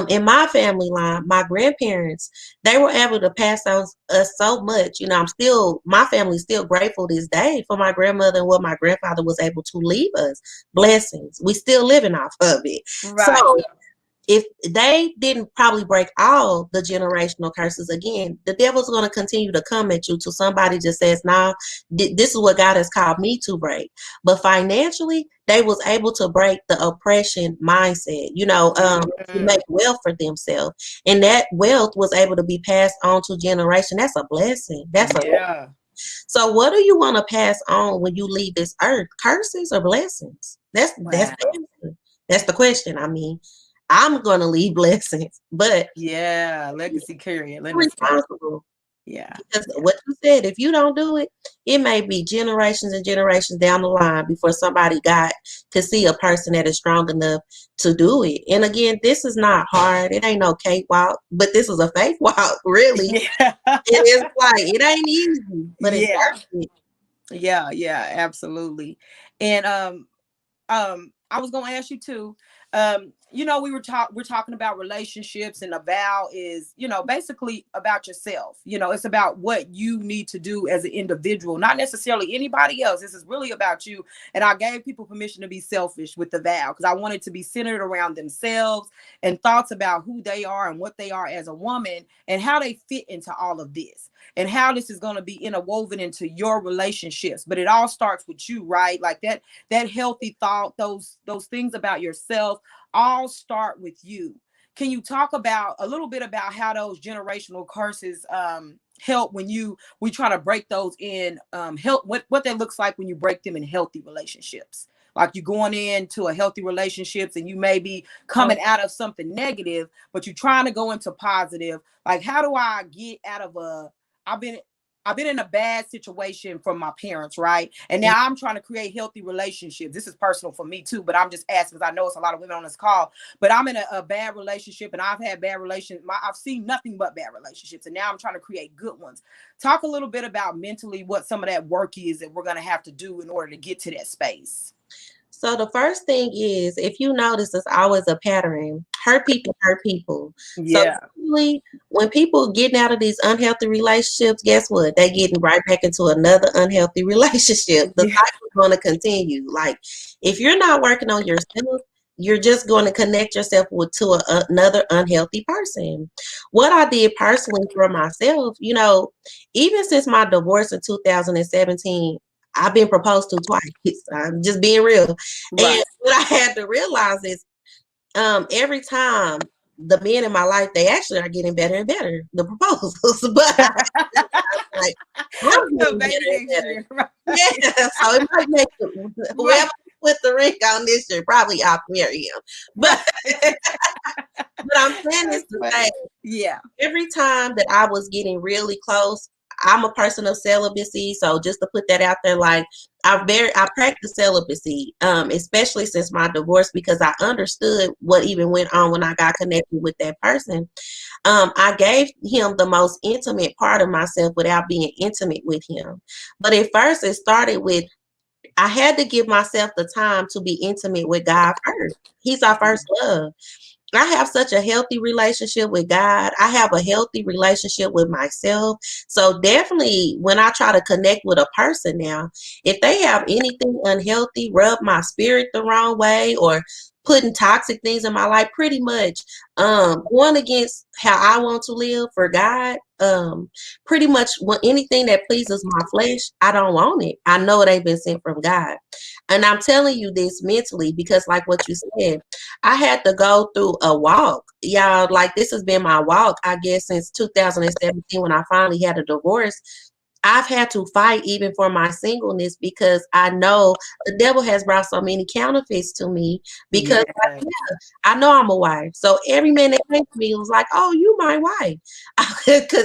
Speaker 1: In my family line, my grandparents, they were able to pass on us so much. You know, my family's still grateful this day for my grandmother and what my grandfather was able to leave us. Blessings. We still living off of it. So
Speaker 2: Right.
Speaker 1: if they didn't probably break all the generational curses, again, the devil's going to continue to come at you till somebody just says, nah, this is what God has called me to break. But financially, they was able to break the oppression mindset, to
Speaker 2: Mhm.
Speaker 1: make wealth for themselves. And that wealth was able to be passed on to generation. That's a blessing.
Speaker 2: Yeah.
Speaker 1: So what do you want to pass on when you leave this earth? Curses or blessings? That's
Speaker 2: Wow.
Speaker 1: the answer. That's the question. I mean, I'm gonna leave blessings, but
Speaker 2: Yeah. Legacy carrier.
Speaker 1: you're
Speaker 2: Legacy carrier.
Speaker 1: responsible
Speaker 2: Yeah.
Speaker 1: because
Speaker 2: Yeah.
Speaker 1: what you said, if you don't do it, it may be generations and generations down the line before somebody got to see a person that is strong enough to do it. And again, this is not hard. It ain't no cakewalk, but this is a faith walk, really.
Speaker 2: Yeah.
Speaker 1: It is like it ain't easy, but it's
Speaker 2: Yeah.
Speaker 1: worth it.
Speaker 2: Yeah. Yeah. Absolutely. And I was gonna ask you too. We're talking about relationships, and a vow is, basically about yourself. It's about what you need to do as an individual, not necessarily anybody else. This is really about you. And I gave people permission to be selfish with the vow because I wanted to be centered around themselves and thoughts about who they are and what they are as a woman and how they fit into all of this and how this is going to be interwoven into your relationships. But it all starts with you, right? Like that healthy thought, those things about yourself all start with you. Can you talk about a little bit about how those generational curses help when we try to break those in, help what that looks like when you break them in healthy relationships? Like you going into a healthy relationships and you may be coming out of something negative, but you're trying to go into positive. Like, how do I get out of I've been I've been in a bad situation from my parents, right? And now I'm trying to create healthy relationships. This is personal for me too, but I'm just asking because I know it's a lot of women on this call. But I'm in a bad relationship, and I've had bad relationships. I've seen nothing but bad relationships, and now I'm trying to create good ones. Talk a little bit about mentally what some of that work is that we're going to have to do in order to get to that space.
Speaker 1: So the first thing is, if you notice, it's always a pattern. Hurt people hurt people. So
Speaker 2: Yeah.
Speaker 1: usually when people getting out of these unhealthy relationships, guess what? They getting right back into another unhealthy relationship. The
Speaker 2: Yeah.
Speaker 1: cycle is going to continue. Like if you're not working on yourself, you're just going to connect yourself another unhealthy person. What I did personally for myself, even since my divorce in 2017, I've been proposed to twice. I'm just being real. And
Speaker 2: Right.
Speaker 1: what I had to realize is every time the men in my life, they actually are getting better and better, the proposals. But I like, I'm
Speaker 2: So
Speaker 1: getting better
Speaker 2: baby
Speaker 1: and
Speaker 2: next
Speaker 1: better.
Speaker 2: year. Right.
Speaker 1: Yeah, so it might make
Speaker 2: Right.
Speaker 1: whoever put the ring on this year, probably I'll marry him. But
Speaker 2: Right.
Speaker 1: but I'm saying this
Speaker 2: That's
Speaker 1: to say
Speaker 2: funny. Yeah.
Speaker 1: every time that I was getting really close, I'm a person of celibacy, so just to put that out there, like I practice celibacy, especially since my divorce because I understood what even went on when I got connected with that person. I gave him the most intimate part of myself without being intimate with him. But at first, it started with I had to give myself the time to be intimate with God first. He's our first love. I have such a healthy relationship with God. I have a healthy relationship with myself. So definitely when I try to connect with a person now, if they have anything unhealthy, rub my spirit the wrong way or putting toxic things in my life, pretty much going against how I want to live for God, pretty much anything that pleases my flesh, I don't want it. I know it ain't been sent from God. And I'm telling you this mentally because like what you said, I had to go through a walk. Y'all, like this has been my walk, I guess, since 2017 when I finally had a divorce. I've had to fight even for my singleness because I know the devil has brought so many counterfeits to me because
Speaker 2: Yeah.
Speaker 1: I know I'm a wife. So every man that came to me was like, "Oh, you my wife."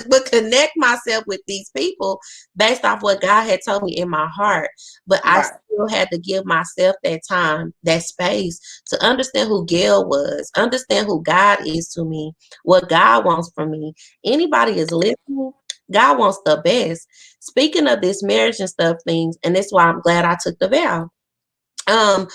Speaker 1: But connect myself with these people based off what God had told me in my heart. But I
Speaker 2: Right.
Speaker 1: still had to give myself that time, that space to understand who Gail was, understand who God is to me, what God wants from me. Anybody is listening. God wants the best. Speaking of this marriage and stuff things, and that's why I'm glad I took the vow. Um,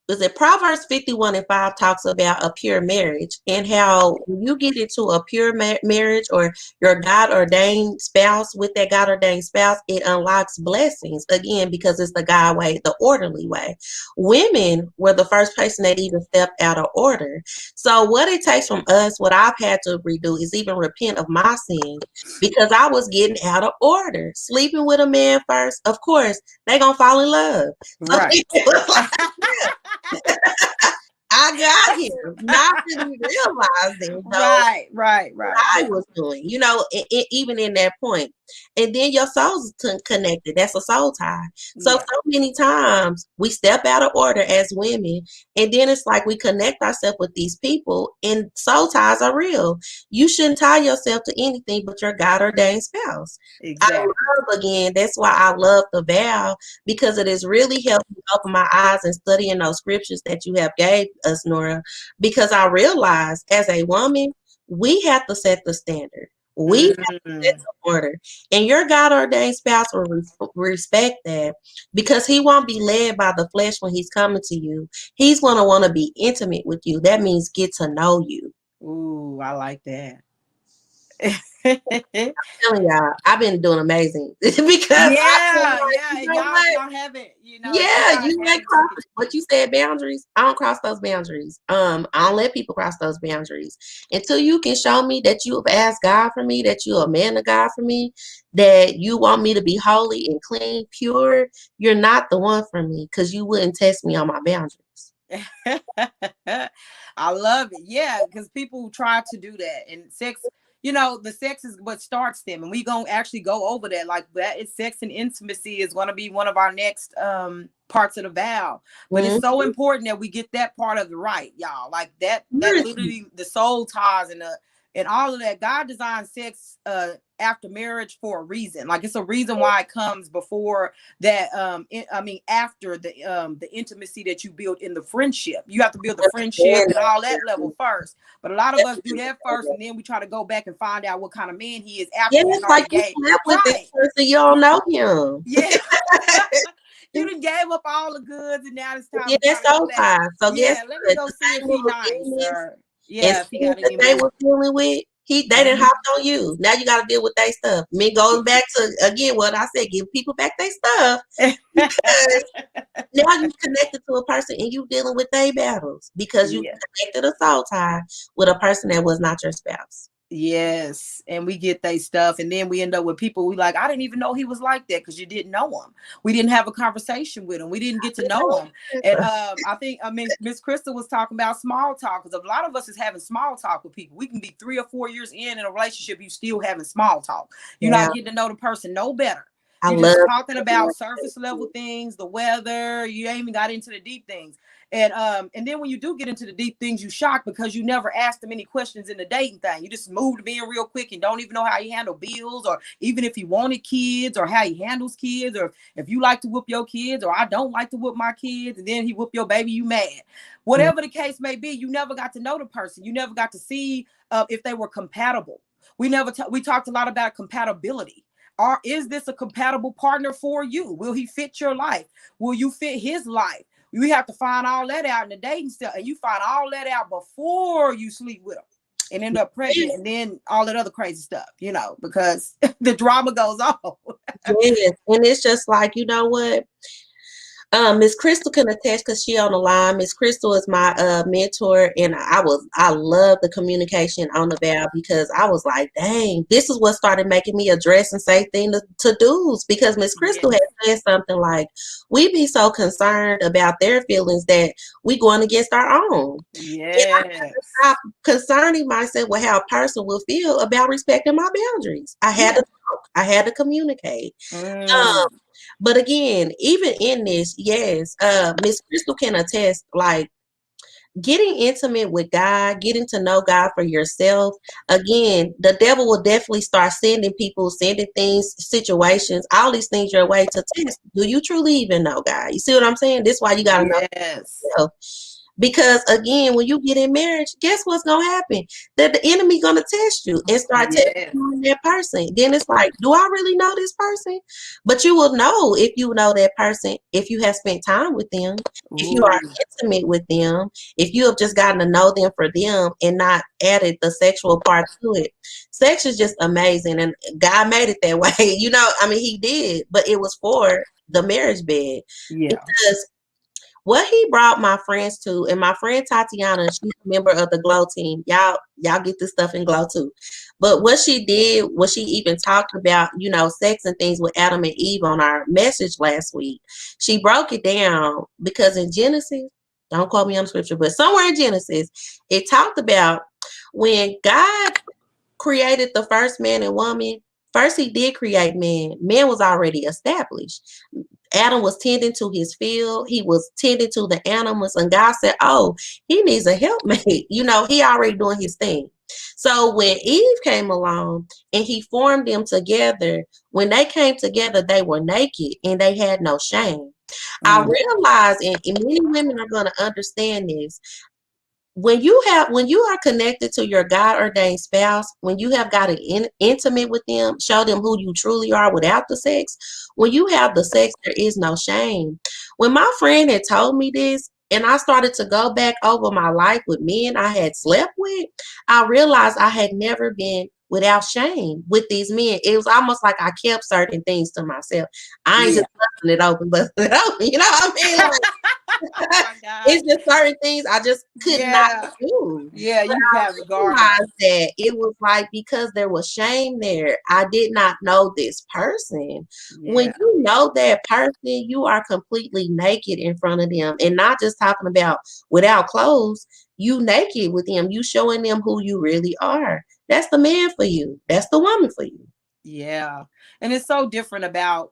Speaker 1: was it Proverbs 51:5 talks about a pure marriage and how when you get into a pure marriage or your God ordained spouse with that God ordained spouse, it unlocks blessings again because it's the God way, the orderly way. Women were the first person that even stepped out of order. So what it takes from us, what I've had to redo is even repent of my sins because I was getting out of order. Sleeping with a man first, of course, they gonna fall in love. So
Speaker 2: Right.
Speaker 1: it was like, I got here, not really realizing though
Speaker 2: Right, right,
Speaker 1: what
Speaker 2: right,
Speaker 1: I
Speaker 2: right.
Speaker 1: was doing, even in that point. And then your soul's connected. That's a soul tie. So
Speaker 2: Yeah,
Speaker 1: many times we step out of order as women, and then it's like we connect ourselves with these people, and soul ties are real. You shouldn't tie yourself to anything but your God ordained spouse. I
Speaker 2: exactly.
Speaker 1: love again. That's why I love the vow because it has really helped me open my eyes and studying those scriptures that you have gave us, Nora. Because I realized as a woman we have to set the standard. We have to set
Speaker 2: Mm.
Speaker 1: the order. And your God ordained spouse will respect that because he won't be led by the flesh when he's coming to you. He's going to want to be intimate with you. That means get to know you.
Speaker 2: Ooh, I like that.
Speaker 1: Telling y'all, I've been doing amazing because I've been
Speaker 2: Yeah,
Speaker 1: like,
Speaker 2: yeah.
Speaker 1: you
Speaker 2: And
Speaker 1: know
Speaker 2: y'all,
Speaker 1: what?
Speaker 2: y'all haven't, you
Speaker 1: Yeah,
Speaker 2: guys
Speaker 1: you ain't
Speaker 2: haven't took
Speaker 1: cross
Speaker 2: it.
Speaker 1: what you said boundaries. I don't cross those boundaries. I don't let people cross those boundaries until you can show me that you have asked God for me, that you're a man of God for me, that you want me to be holy and clean, pure. You're not the one for me because you wouldn't test me on my boundaries.
Speaker 2: I love it. Yeah, because people try to do that. And sex, the sex is what starts them. And we gonna actually go over that. Like that is sex and intimacy is gonna be one of our next parts of the vow. But it's so
Speaker 1: Mhm.
Speaker 2: important that we get that part of it right, y'all. Like that literally the soul ties and all of that. God designed sex after marriage for a reason. Like it's a reason why it comes before that after the intimacy that you build in the friendship. You have to build the friendship and all that level first. But a lot of us do that first and then we try to go back and find out what kind of man he is
Speaker 1: Yeah,
Speaker 2: after we
Speaker 1: it's
Speaker 2: done
Speaker 1: like
Speaker 2: already
Speaker 1: you
Speaker 2: gave.
Speaker 1: slept with this
Speaker 2: Right.
Speaker 1: person, you don't know him.
Speaker 2: Yeah. You done gave up all the goods and now it's time
Speaker 1: Yeah,
Speaker 2: to try
Speaker 1: that's
Speaker 2: to go
Speaker 1: so
Speaker 2: back.
Speaker 1: fine. So guess
Speaker 2: Yeah, let me
Speaker 1: what?
Speaker 2: go
Speaker 1: The
Speaker 2: see if
Speaker 1: same
Speaker 2: he
Speaker 1: little
Speaker 2: nice
Speaker 1: demons
Speaker 2: or
Speaker 1: and
Speaker 2: yeah, if he
Speaker 1: things
Speaker 2: got
Speaker 1: that
Speaker 2: any
Speaker 1: they
Speaker 2: money.
Speaker 1: were dealing with, they didn't
Speaker 2: Mhm.
Speaker 1: hop on you. Now you got to deal with their stuff. Me goes back to again what I said: give people back their stuff because now you connected to a person and you dealing with their battles because you
Speaker 2: Yeah.
Speaker 1: connected a soul tie with a person that was not your spouse.
Speaker 2: Yes, and we get they stuff, and then we end up with people we like. I didn't even know he was like that because you didn't know him. We didn't have a conversation with him. We didn't get to know him. And I mean, Miss Crystal was talking about small talk because a lot of us is having small talk with people. We can be 3 or 4 years in a relationship, you still having small talk. You're
Speaker 1: Yeah,
Speaker 2: not getting to know the person no better.
Speaker 1: I
Speaker 2: You
Speaker 1: love
Speaker 2: just talking about
Speaker 1: it.
Speaker 2: surface level things, the weather. You ain't even got into the deep things. And then when you do get into the deep things, you shocked because you never asked him any questions in the dating thing. You just moved him in real quick and don't even know how he handle bills, or even if he wanted kids, or how he handles kids, or if you like to whoop your kids, or I don't like to whoop my kids, and then he whoop your baby, you mad. Whatever the case may be, you never got to know the person. You never got to see if they were compatible. We talked a lot about compatibility. Is this a compatible partner for you? Will he fit your life? Will you fit his life? You have to find all that out in the dating stuff, and you find all that out before you sleep with them and end up pregnant, and then all that other crazy stuff, because the drama goes on.
Speaker 1: Yes, and it's just like you know what. Miss Crystal can attest because she on the line. Miss Crystal is my mentor, and I love the communication on the vow because I was like, dang, this is what started making me address and say things to dudes because Miss Crystal had
Speaker 2: Yes.
Speaker 1: said something like, we be so concerned about their feelings that we going against our own. And I had to
Speaker 2: Yes.
Speaker 1: stop concerning myself with how a person will feel about respecting my boundaries. I had
Speaker 2: Yeah.
Speaker 1: to talk. I had to communicate.
Speaker 2: Mm.
Speaker 1: Um, but again, even in this, yes, Miss Crystal can attest, like getting intimate with God, getting to know God for yourself. Again, the devil will definitely start sending people, sending things, situations, all these things your way to test. Do you truly even know God? You see what I'm saying? This is why you got to know
Speaker 2: Yes.
Speaker 1: yourself. Because again, when you get in marriage, guess what's gonna happen? That the enemy gonna test you and start testing
Speaker 2: Yes.
Speaker 1: you on that person. Then it's like, do I really know this person? But you will know if you know that person, if you have spent time with them, if you are
Speaker 2: Ooh.
Speaker 1: intimate with them, if you have just gotten to know them for them and not added the sexual part to it. Sex is just amazing, and God made it that way. You know, I mean, He did, but it was for the marriage bed
Speaker 2: Yeah.
Speaker 1: because what he brought my friends to, and my friend Tatiana, she's a member of the Glow team. Y'all get this stuff in Glow too. But what she did was she even talked about, you know, sex and things with Adam and Eve on our message last week. She broke it down because in Genesis, don't quote me on scripture, but somewhere in Genesis, it talked about when God created the first man and woman. First, he did create man. Man was already established. Adam was tending to his field. He was tending to the animals. And God said, oh, he needs a helpmate. You know, he already doing his thing. So when Eve came along and he formed them together, when they came together, they were naked and they had no shame. I
Speaker 2: Mm.
Speaker 1: realize, and many women are going to understand this, when you are connected to your God ordained spouse, when you have gotten intimate with them, show them who you truly are without the sex. When you have the sex, there is no shame. When my friend had told me this, and I started to go back over my life with men I had slept with, I realized I had never been without shame with these men. It was almost like I kept certain things to myself. I ain't
Speaker 2: Yeah.
Speaker 1: just busting it open, busting it open. You know what I mean?
Speaker 2: Oh
Speaker 1: Like,
Speaker 2: my God.
Speaker 1: it's just certain things I just could not
Speaker 2: Yeah.
Speaker 1: do.
Speaker 2: Yeah,
Speaker 1: But
Speaker 2: you have
Speaker 1: I
Speaker 2: regardless.
Speaker 1: realized that it was like because there was shame there, I did not know this person. When
Speaker 2: Yeah.
Speaker 1: you know that person, you are completely naked in front of them, and not just talking about without clothes. You naked with them, you showing them who you really are. That's the man for you. That's the woman for you.
Speaker 2: Yeah. And it's so different about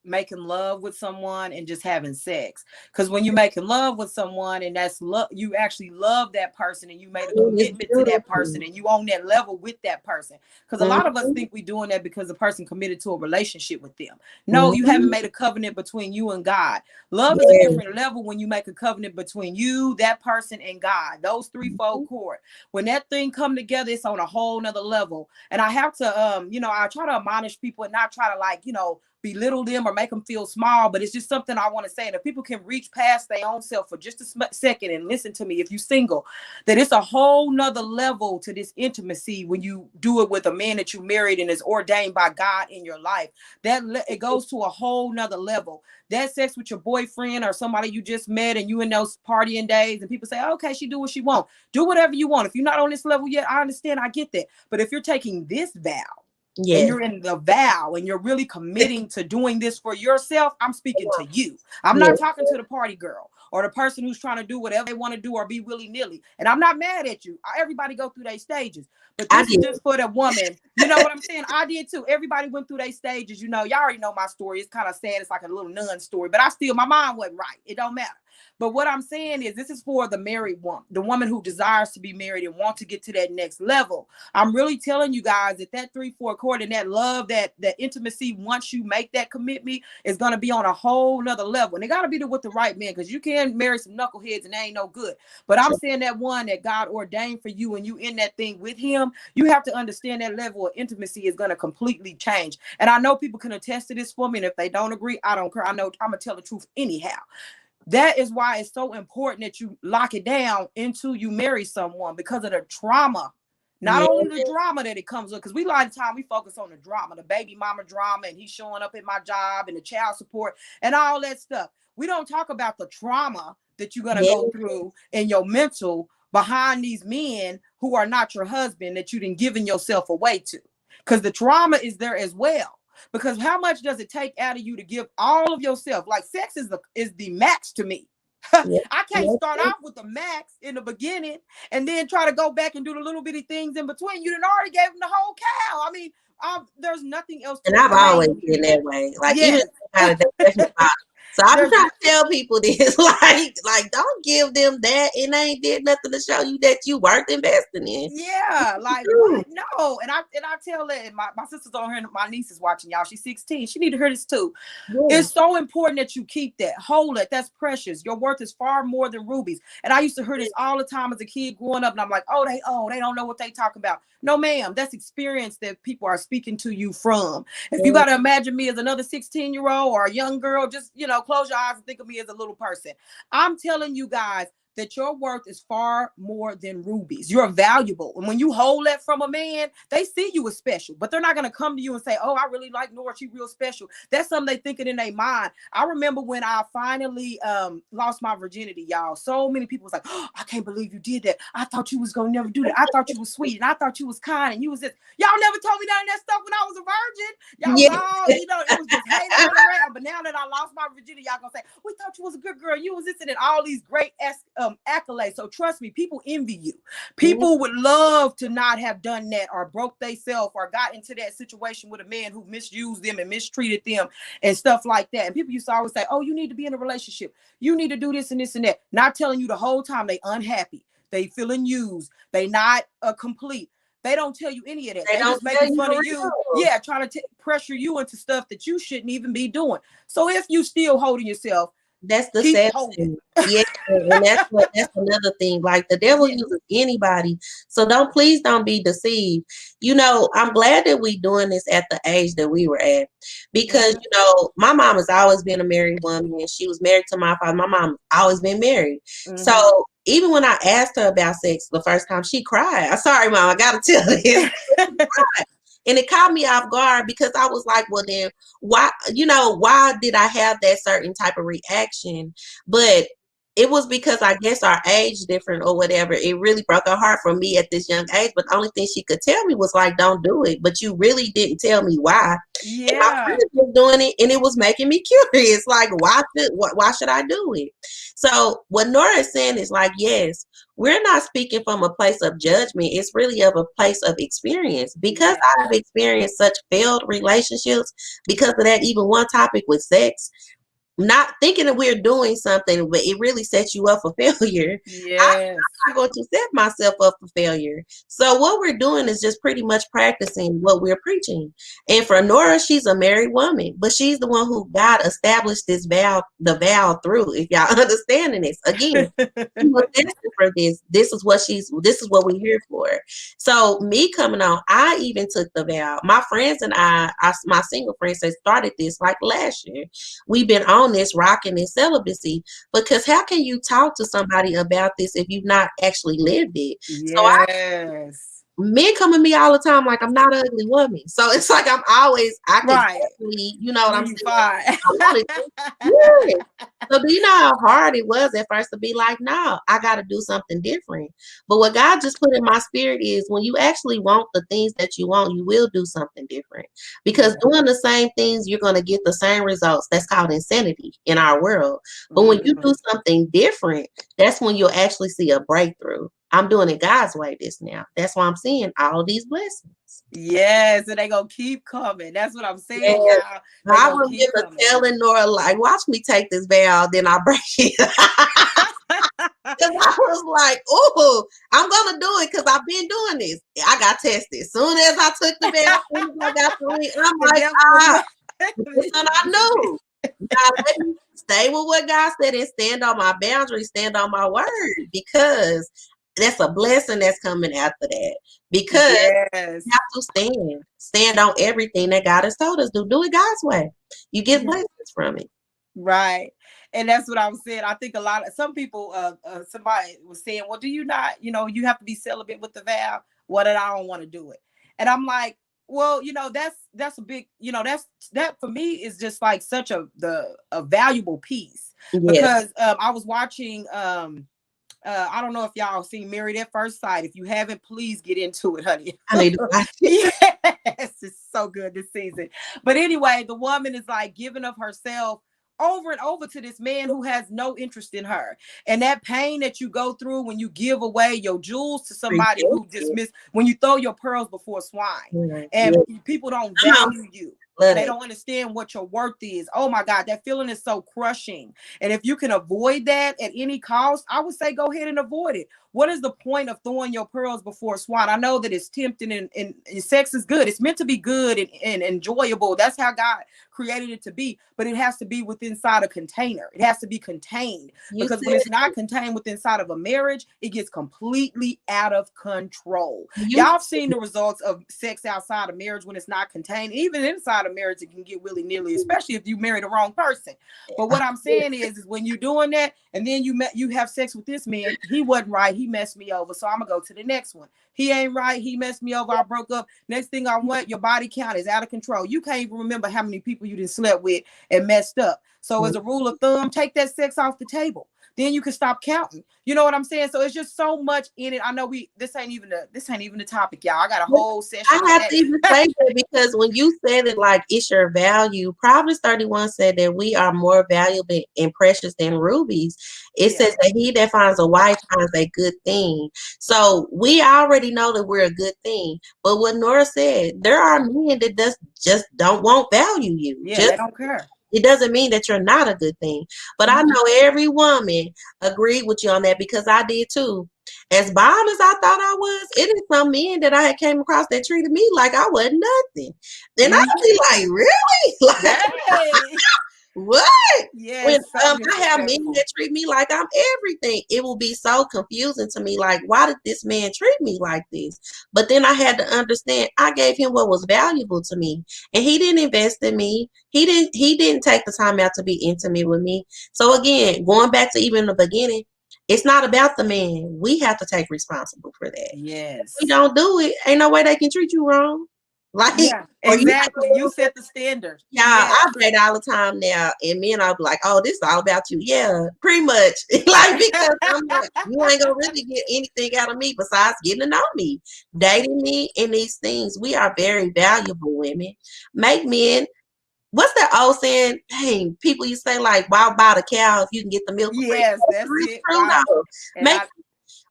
Speaker 2: making love with someone and just having sex. Because when you're making love with someone and that's love, you actually love that person and you made a
Speaker 1: It's
Speaker 2: commitment to that person
Speaker 1: beautiful.
Speaker 2: and you on that level with that person. Because a lot of us
Speaker 1: Mhm,
Speaker 2: think we're doing that because the person committed to a relationship with them. No, you haven't
Speaker 1: mhm.
Speaker 2: made a covenant between you and God. Love is a
Speaker 1: Yes.
Speaker 2: different level when you make a covenant between you, that person, and God. Those threefold cord. When that thing come together, it's on a whole nother level. And I have to I try to admonish people and not try to belittle them or make them feel small, but it's just something I want to say. And if people can reach past their own self for just a second and listen to me, if you single, that it's a whole nother level to this intimacy when you do it with a man that you married and is ordained by God in your life. It goes to a whole nother level. That sex with your boyfriend or somebody you just met and you in those partying days and people say, okay, she do what she want. Do whatever you want. If you're not on this level yet, I understand. I get that. But if you're taking this vow and
Speaker 1: Yes.
Speaker 2: you're in the vow and you're really committing to doing this for yourself, I'm speaking to you. I'm not
Speaker 1: Yes.
Speaker 2: talking to the party girl or the person who's trying to do whatever they want to do or be willy-nilly. And I'm not mad at you. Everybody go through their stages. But
Speaker 1: I
Speaker 2: this is
Speaker 1: did.
Speaker 2: just for the woman. You know what I'm saying? I did too. Everybody went through their stages. You know, y'all already know my story. It's kind of sad. It's like a little nun story. But my mind wasn't right. It don't matter. But what I'm saying is this is for the married woman, the woman who desires to be married and want to get to that next level. I'm really telling you guys that 3-4 chord and that love, that intimacy, once you make that commitment, is going to be on a whole nother level. And it got to be with the right man, because you can marry some knuckleheads and they ain't no good. But I'm saying that one that God ordained for you and you in that thing with him, you have to understand that level of intimacy is going to completely change. And I know people can attest to this for me. And if they don't agree, I don't care. I know I'm going to tell the truth anyhow. That is why it's so important that you lock it down until you marry someone, because of the trauma. Not
Speaker 1: Yes.
Speaker 2: only the drama that it comes with, because we a lot of time we focus on the drama, the baby mama drama, and he's showing up at my job and the child support and all that stuff. We don't talk about the trauma that you're gonna
Speaker 1: Yes.
Speaker 2: go through in your mental behind these men who are not your husband that you didn't given yourself away to. Because the trauma is there as well. Because how much does it take out of you to give all of yourself? Like sex is the max to me.
Speaker 1: Yes.
Speaker 2: I can't
Speaker 1: Yes.
Speaker 2: start off with the max in the beginning and then try to go back and do the little bitty things in between. You done already gave them the whole cow. I mean, There's nothing else to
Speaker 1: And I've always
Speaker 2: explain.
Speaker 1: been that way. Like even
Speaker 2: Yes.
Speaker 1: that's my father. So I'm
Speaker 2: There's
Speaker 1: trying to tell people this, like don't give them that, and they ain't did nothing to show you that you worth investing in.
Speaker 2: Yeah, like what? No, and I tell it. And my sister's on here. And my niece is watching, y'all. She's 16. She need to hear this too.
Speaker 1: Yeah.
Speaker 2: It's so important that you keep that. Hold it. That's precious. Your worth is far more than rubies. And I used to hear this all the time as a kid growing up. And I'm like, they don't know what they talk about. No, ma'am. That's experience that people are speaking to you from. If you got to imagine me as another 16-year-old or a young girl, just, close your eyes and think of me as a little person. I'm telling you guys that your worth is far more than rubies. You're valuable. And when you hold that from a man, they see you as special, but they're not going to come to you and say, oh, I really like Nora. She real special. That's something they thinking in their mind. I remember when I finally lost my virginity, y'all. So many people was like, oh, I can't believe you did that. I thought you was going to never do that. I thought you was sweet. And I thought you was kind. And you was this. Y'all never told me none of that stuff when I was a virgin. Y'all was all, it was just hate all around. But now that I lost my virginity, y'all going to say, we thought you was a good girl. You was this and all these great accolades. So trust me, people envy you. People would love to not have done that or broke themselves or got into that situation with a man who misused them and mistreated them and stuff like that. And people used to always say, oh, you need to be in a relationship. You need to do this and this and that. Not telling you the whole time they unhappy. They feeling used. They not complete. They don't tell you any of that. They just making fun of you. Yeah, trying to pressure you into stuff that you shouldn't even be doing. So if you still holding yourself,
Speaker 1: that's the sad thing. Yeah, and that's another thing. Like the devil uses anybody. So please don't be deceived. I'm glad that we doing this at the age that we were at. Because my mom has always been a married woman, and she was married to my father. My mom always been married. So even when I asked her about sex the first time, she cried. I'm sorry, Mom, I gotta tell you. And it caught me off guard because I was like, well, then why did I have that certain type of reaction? But it was because I guess our age different or whatever. It really broke her heart for me at this young age. But the only thing she could tell me was like, don't do it. But you really didn't tell me why.
Speaker 2: Yeah.
Speaker 1: And my friends was doing it, and it was making me curious. Like, why should I do it? So what Nora is saying is like, yes, we're not speaking from a place of judgment. It's really of a place of experience. Because I have experienced such failed relationships because of that, even one topic with sex, not thinking that we're doing something, but it really sets you up for failure.
Speaker 2: Yes.
Speaker 1: I'm not going to set myself up for failure. So what we're doing is just pretty much practicing what we're preaching. And for Nora, she's a married woman, but she's the one who God established the vow through. If y'all understanding this, again, she was destined for this. This is what we're here for. So me coming on, I even took the vow. My friends and my single friends had started this like last year. We've been on this rocking in celibacy, because how can you talk to somebody about this if you've not actually lived it?
Speaker 2: Yes.
Speaker 1: Men come to me all the time like I'm not an ugly woman. So it's like I can definitely, you know what I'm saying? Yeah. So do you know how hard it was at first to be like, no, I got to do something different. But what God just put in my spirit is when you actually want the things that you want, you will do something different. Because doing the same things, you're going to get the same results. That's called insanity in our world. But when you do something different, that's when you'll actually see a breakthrough. I'm doing it God's way this now. That's why I'm seeing all these blessings.
Speaker 2: Yes, and they gonna keep coming. That's what I'm saying.
Speaker 1: Yes. I remember telling Nora, like, watch me take this vow, then I'll break it. Because I was like, oh, I'm gonna do it because I've been doing this. I got tested. As soon as I took the vow, I got the ring, I'm like, this one I knew. Now let me stay with what God said and stand on my boundaries, stand on my word, because that's a blessing that's coming after that. Because you have to stand on everything that God has told us to do it God's way. You get blessings from it.
Speaker 2: Right. And that's what I was saying. I think some people, somebody was saying, well, do you not, you have to be celibate with the vow? Well, then I don't want to do it. And I'm like, well, that's a big, that for me is just like such a valuable piece. Because I was watching, I don't know if y'all seen Married at First Sight. If you haven't, please get into it, honey.
Speaker 1: I need to watch it.
Speaker 2: Yes, it's so good this season. But anyway, the woman is like giving of herself over and over to this man who has no interest in her. And that pain that you go through when you give away your jewels to somebody who just when you throw your pearls before swine, and people don't value you. And they don't understand what your worth is. Oh my God, that feeling is so crushing. And if you can avoid that at any cost, I would say go ahead and avoid it. What is the point of throwing your pearls before swine? I know that it's tempting, and sex is good. It's meant to be good and enjoyable. That's how God created it to be. But it has to be within inside a container. It has to be contained. Because when it's not contained within inside of a marriage, it gets completely out of control. Y'all have seen the results of sex outside of marriage when it's not contained. Even inside of marriage, it can get willy-nilly, especially if you marry the wrong person. But what I'm saying is when you're doing that, and then you have sex with this man, he wasn't right. He messed me over. So I'm gonna go to the next one. He ain't right. He messed me over. I broke up. Next thing I want, your body count is out of control. You can't even remember how many people you done slept with and messed up. So as a rule of thumb, take that sex off the table. Then you can stop counting. You know what I'm saying? So it's just so much in it. I know this ain't even the topic, y'all. I got a whole session.
Speaker 1: I have to even say that because when you said it like it's your value, Proverbs 31 said that we are more valuable and precious than rubies. It says that he that finds a wife finds a good thing. So we already know that we're a good thing. But what Nora said, there are men that just don't want value you.
Speaker 2: Yeah, they don't care.
Speaker 1: It doesn't mean that you're not a good thing. But I know every woman agreed with you on that because I did too. As bomb as I thought I was, it is some men that I had came across that treated me like I wasn't nothing. Then I'd be like, really? Like, what?
Speaker 2: Yes,
Speaker 1: when I have men that treat me like I'm everything, it will be so confusing to me. Like, why did this man treat me like this? But then I had to understand I gave him what was valuable to me, and he didn't invest in me. He didn't take the time out to be intimate with me. So again, going back to even the beginning, it's not about the man. We have to take responsible for that.
Speaker 2: Yes.
Speaker 1: If we don't do it, ain't no way they can treat you wrong. Like,
Speaker 2: exactly. You set the standard.
Speaker 1: Yeah, I date all the time now, and men are like, "Oh, this is all about you." Yeah, pretty much. Like, because I'm like, you ain't gonna really get anything out of me besides getting to know me, dating me, and these things. We are very valuable women. Make men. What's that old saying? Hey, people you say like, "Why buy the cow if you can get the milk?"
Speaker 2: Yes, that's it.
Speaker 1: Make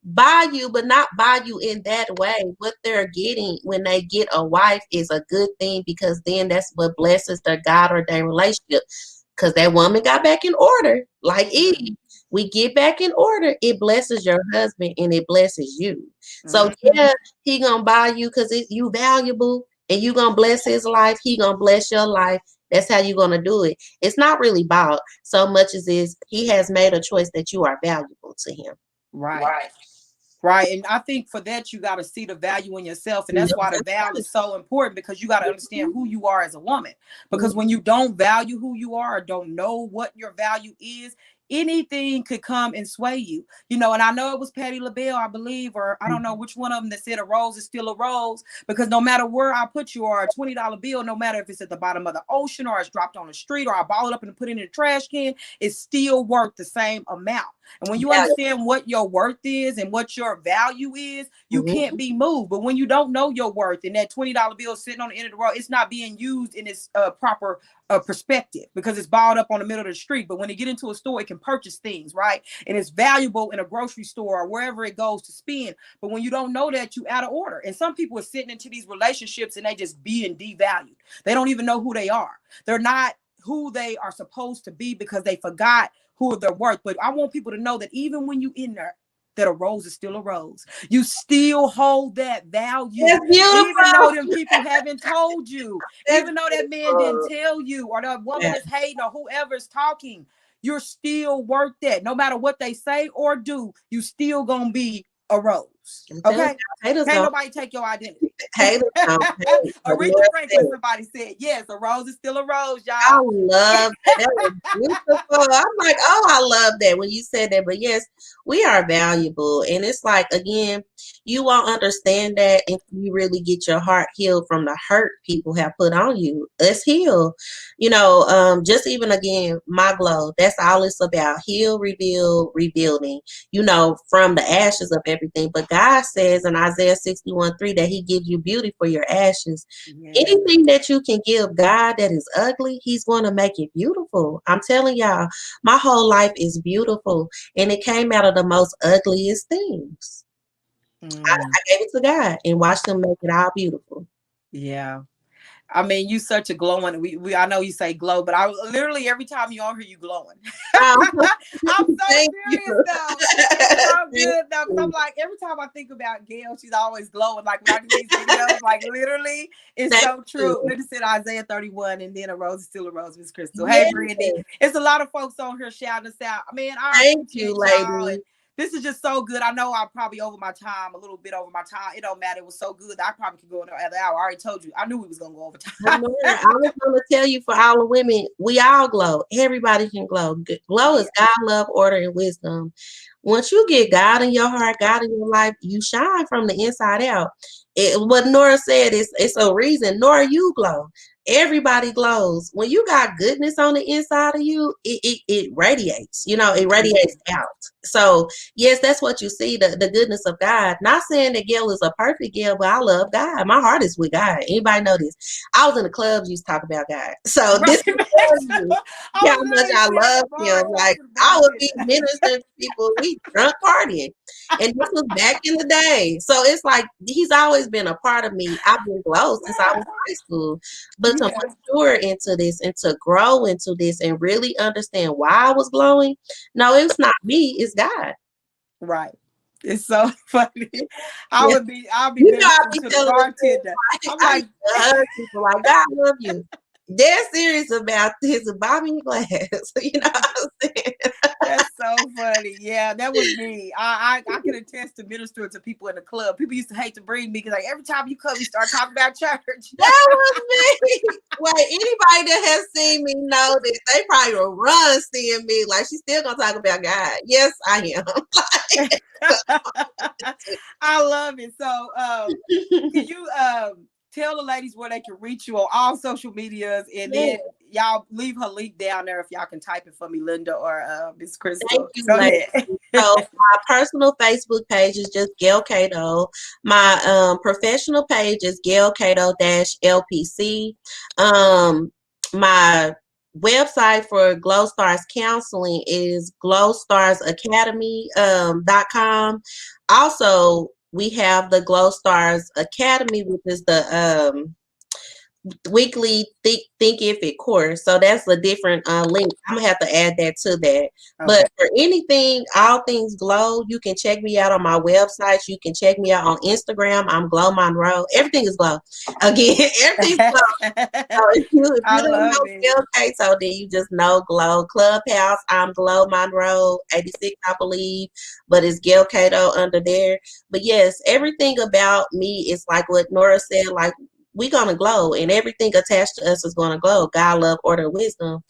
Speaker 1: buy you, but not buy you in that way. What they're getting when they get a wife is a good thing because then that's what blesses their God or their relationship. Because that woman got back in order, like Eve. We get back in order, it blesses your husband and it blesses you. So yeah, he gonna buy you because you valuable and you gonna bless his life. He gonna bless your life. That's how you gonna do it. It's not really bought so much as is he has made a choice that you are valuable to him.
Speaker 2: Right. And I think for that, you got to see the value in yourself. And that's why the value is so important because you got to understand who you are as a woman. Because when you don't value who you are or don't know what your value is, anything could come and sway you, you know. And I know it was Patti LaBelle, I believe, or I don't know which one of them that said a rose is still a rose because no matter where I put you, or a $20 bill, no matter if it's at the bottom of the ocean or it's dropped on the street or I ball it up and put it in a trash can, it's still worth the same amount. And when you understand what your worth is and what your value is, you can't be moved. But when you don't know your worth and that $20 bill sitting on the end of the road, it's not being used in its proper perspective because it's balled up on the middle of the street. But when it get into a store, it can purchase things, right? And it's valuable in a grocery store or wherever it goes to spend. But when you don't know that, you out of order. And some people are sitting into these relationships and they just being devalued. They don't even know who they are. They're not who they are supposed to be because they forgot who they're worth. But I want people to know that even when you in there, that a rose is still a rose. You still hold that value. Even though them people haven't told you, even though that man didn't tell you, or the woman is hating, or whoever's talking, you're still worth that. No matter what they say or do, you still gonna be a rose. Okay? Can't nobody take your identity. Aretha Franklin, somebody said, yes, a rose is still a rose, y'all.
Speaker 1: I love that. That was beautiful. I'm like, oh, I love that when you said that. But yes, we are valuable. And it's like, again, you won't understand that if you really get your heart healed from the hurt people have put on you. Let's heal. You know, just even again, my glow, that's all it's about. Heal, rebuild, rebuilding, you know, from the ashes of everything. But God says in Isaiah 61:3 that he gives you beauty for your ashes.
Speaker 2: Yeah.
Speaker 1: Anything that you can give God that is ugly, he's going to make it beautiful. I'm telling y'all, my whole life is beautiful, and it came out of the most ugliest things.
Speaker 2: Mm,
Speaker 1: I gave it to God and watched him make it all beautiful.
Speaker 2: yeah. I mean, you such a glowing. We I know you say glow, but I literally every time you on here, you glowing.
Speaker 1: Um,
Speaker 2: I'm so
Speaker 1: thank you.
Speaker 2: serious though. It's so
Speaker 1: Thank
Speaker 2: good though, because I'm
Speaker 1: you.
Speaker 2: like every time I think about Gail, she's always glowing. Like when I do these videos, like literally, it's
Speaker 1: Thank
Speaker 2: so true.
Speaker 1: you.
Speaker 2: Let me said Isaiah 31, and then a rose is still a rose, Miss Crystal. Hey,
Speaker 1: Yes.
Speaker 2: Brandy, it's a lot of folks on here shouting us out. I mean, I
Speaker 1: Thank you,
Speaker 2: appreciate y'all, and
Speaker 1: lady.
Speaker 2: this is just so good. I know I'm probably over my time, a little bit over my time. It don't matter. It was so good. I probably could go another hour. I already told you. I knew we was gonna go over
Speaker 1: Well,
Speaker 2: time.
Speaker 1: Nora, I was going to tell you for all the women, we all glow. Everybody can glow. Glow
Speaker 2: Yeah.
Speaker 1: is God, love, order, and wisdom. Once you get God in your heart, God in your life, you shine from the inside out. What Nora said is it's a reason. Nora, you glow. Everybody glows. When you got goodness on the inside of you, it radiates. It radiates out. So yes, that's what you see, the goodness of God. Not saying that Gail is a perfect Gail, but I love God. My heart is with God. Anybody know this? I was in the clubs used to talk about God. So
Speaker 2: Right.
Speaker 1: this is telling you
Speaker 2: I
Speaker 1: how
Speaker 2: was
Speaker 1: much
Speaker 2: literally
Speaker 1: I
Speaker 2: sitting at
Speaker 1: love
Speaker 2: the bar
Speaker 1: him.
Speaker 2: talking
Speaker 1: Like
Speaker 2: to the
Speaker 1: I would
Speaker 2: bartender.
Speaker 1: be ministering to people, we drunk partying. And this was back in the day. So it's like he's always been a part of me. I've been close since I was in high school. But to
Speaker 2: Yeah.
Speaker 1: mature into this and to grow into this and really understand why I was glowing, no, it's not me, it's God.
Speaker 2: Right. It's so funny.
Speaker 1: Yeah.
Speaker 2: I'll be
Speaker 1: I
Speaker 2: ministering
Speaker 1: be
Speaker 2: to the
Speaker 1: telling the story.
Speaker 2: bartender. I'm
Speaker 1: I
Speaker 2: like,
Speaker 1: used to hug people like God love you. They're serious about this. Buy me a glass. You know what I'm saying?
Speaker 2: that's so funny. Yeah, that was me. I can attest to ministering to people in the club. People used to hate to bring me because like every time you come, you start talking about church.
Speaker 1: That was me. Wait, anybody that has seen me know that they probably will run seeing me. Like she's still gonna talk about God. Yes, I am.
Speaker 2: I love it. So can you tell the ladies where they can reach you on all social medias, and
Speaker 1: Yeah.
Speaker 2: then y'all leave her link down there if y'all can type it for me, Linda or Miss
Speaker 1: Thank
Speaker 2: Crystal.
Speaker 1: you,
Speaker 2: Go
Speaker 1: ladies.
Speaker 2: ahead.
Speaker 1: So my personal Facebook page is just Gail Cato. My professional page is Gail Cato LPC. My website for Glow Stars Counseling is glowstarsacademy.com. Also, we have the Glow Stars Academy, which is the weekly think if it course. So that's a different link. I'm gonna have to add that to that.
Speaker 2: Okay.
Speaker 1: But for anything, all things glow, you can check me out on my website. You can check me out on Instagram. I'm Glow Monroe. Everything is glow. Again, everything's glow. So if you
Speaker 2: I
Speaker 1: don't
Speaker 2: love
Speaker 1: know
Speaker 2: it.
Speaker 1: Gail Cato, then you just know Glow Clubhouse. I'm Glow Monroe 86, I believe, but it's Gail Cato under there. But yes, everything about me is like what Nora said. Like we're gonna glow, and everything attached to us is gonna glow. God, love, order, wisdom.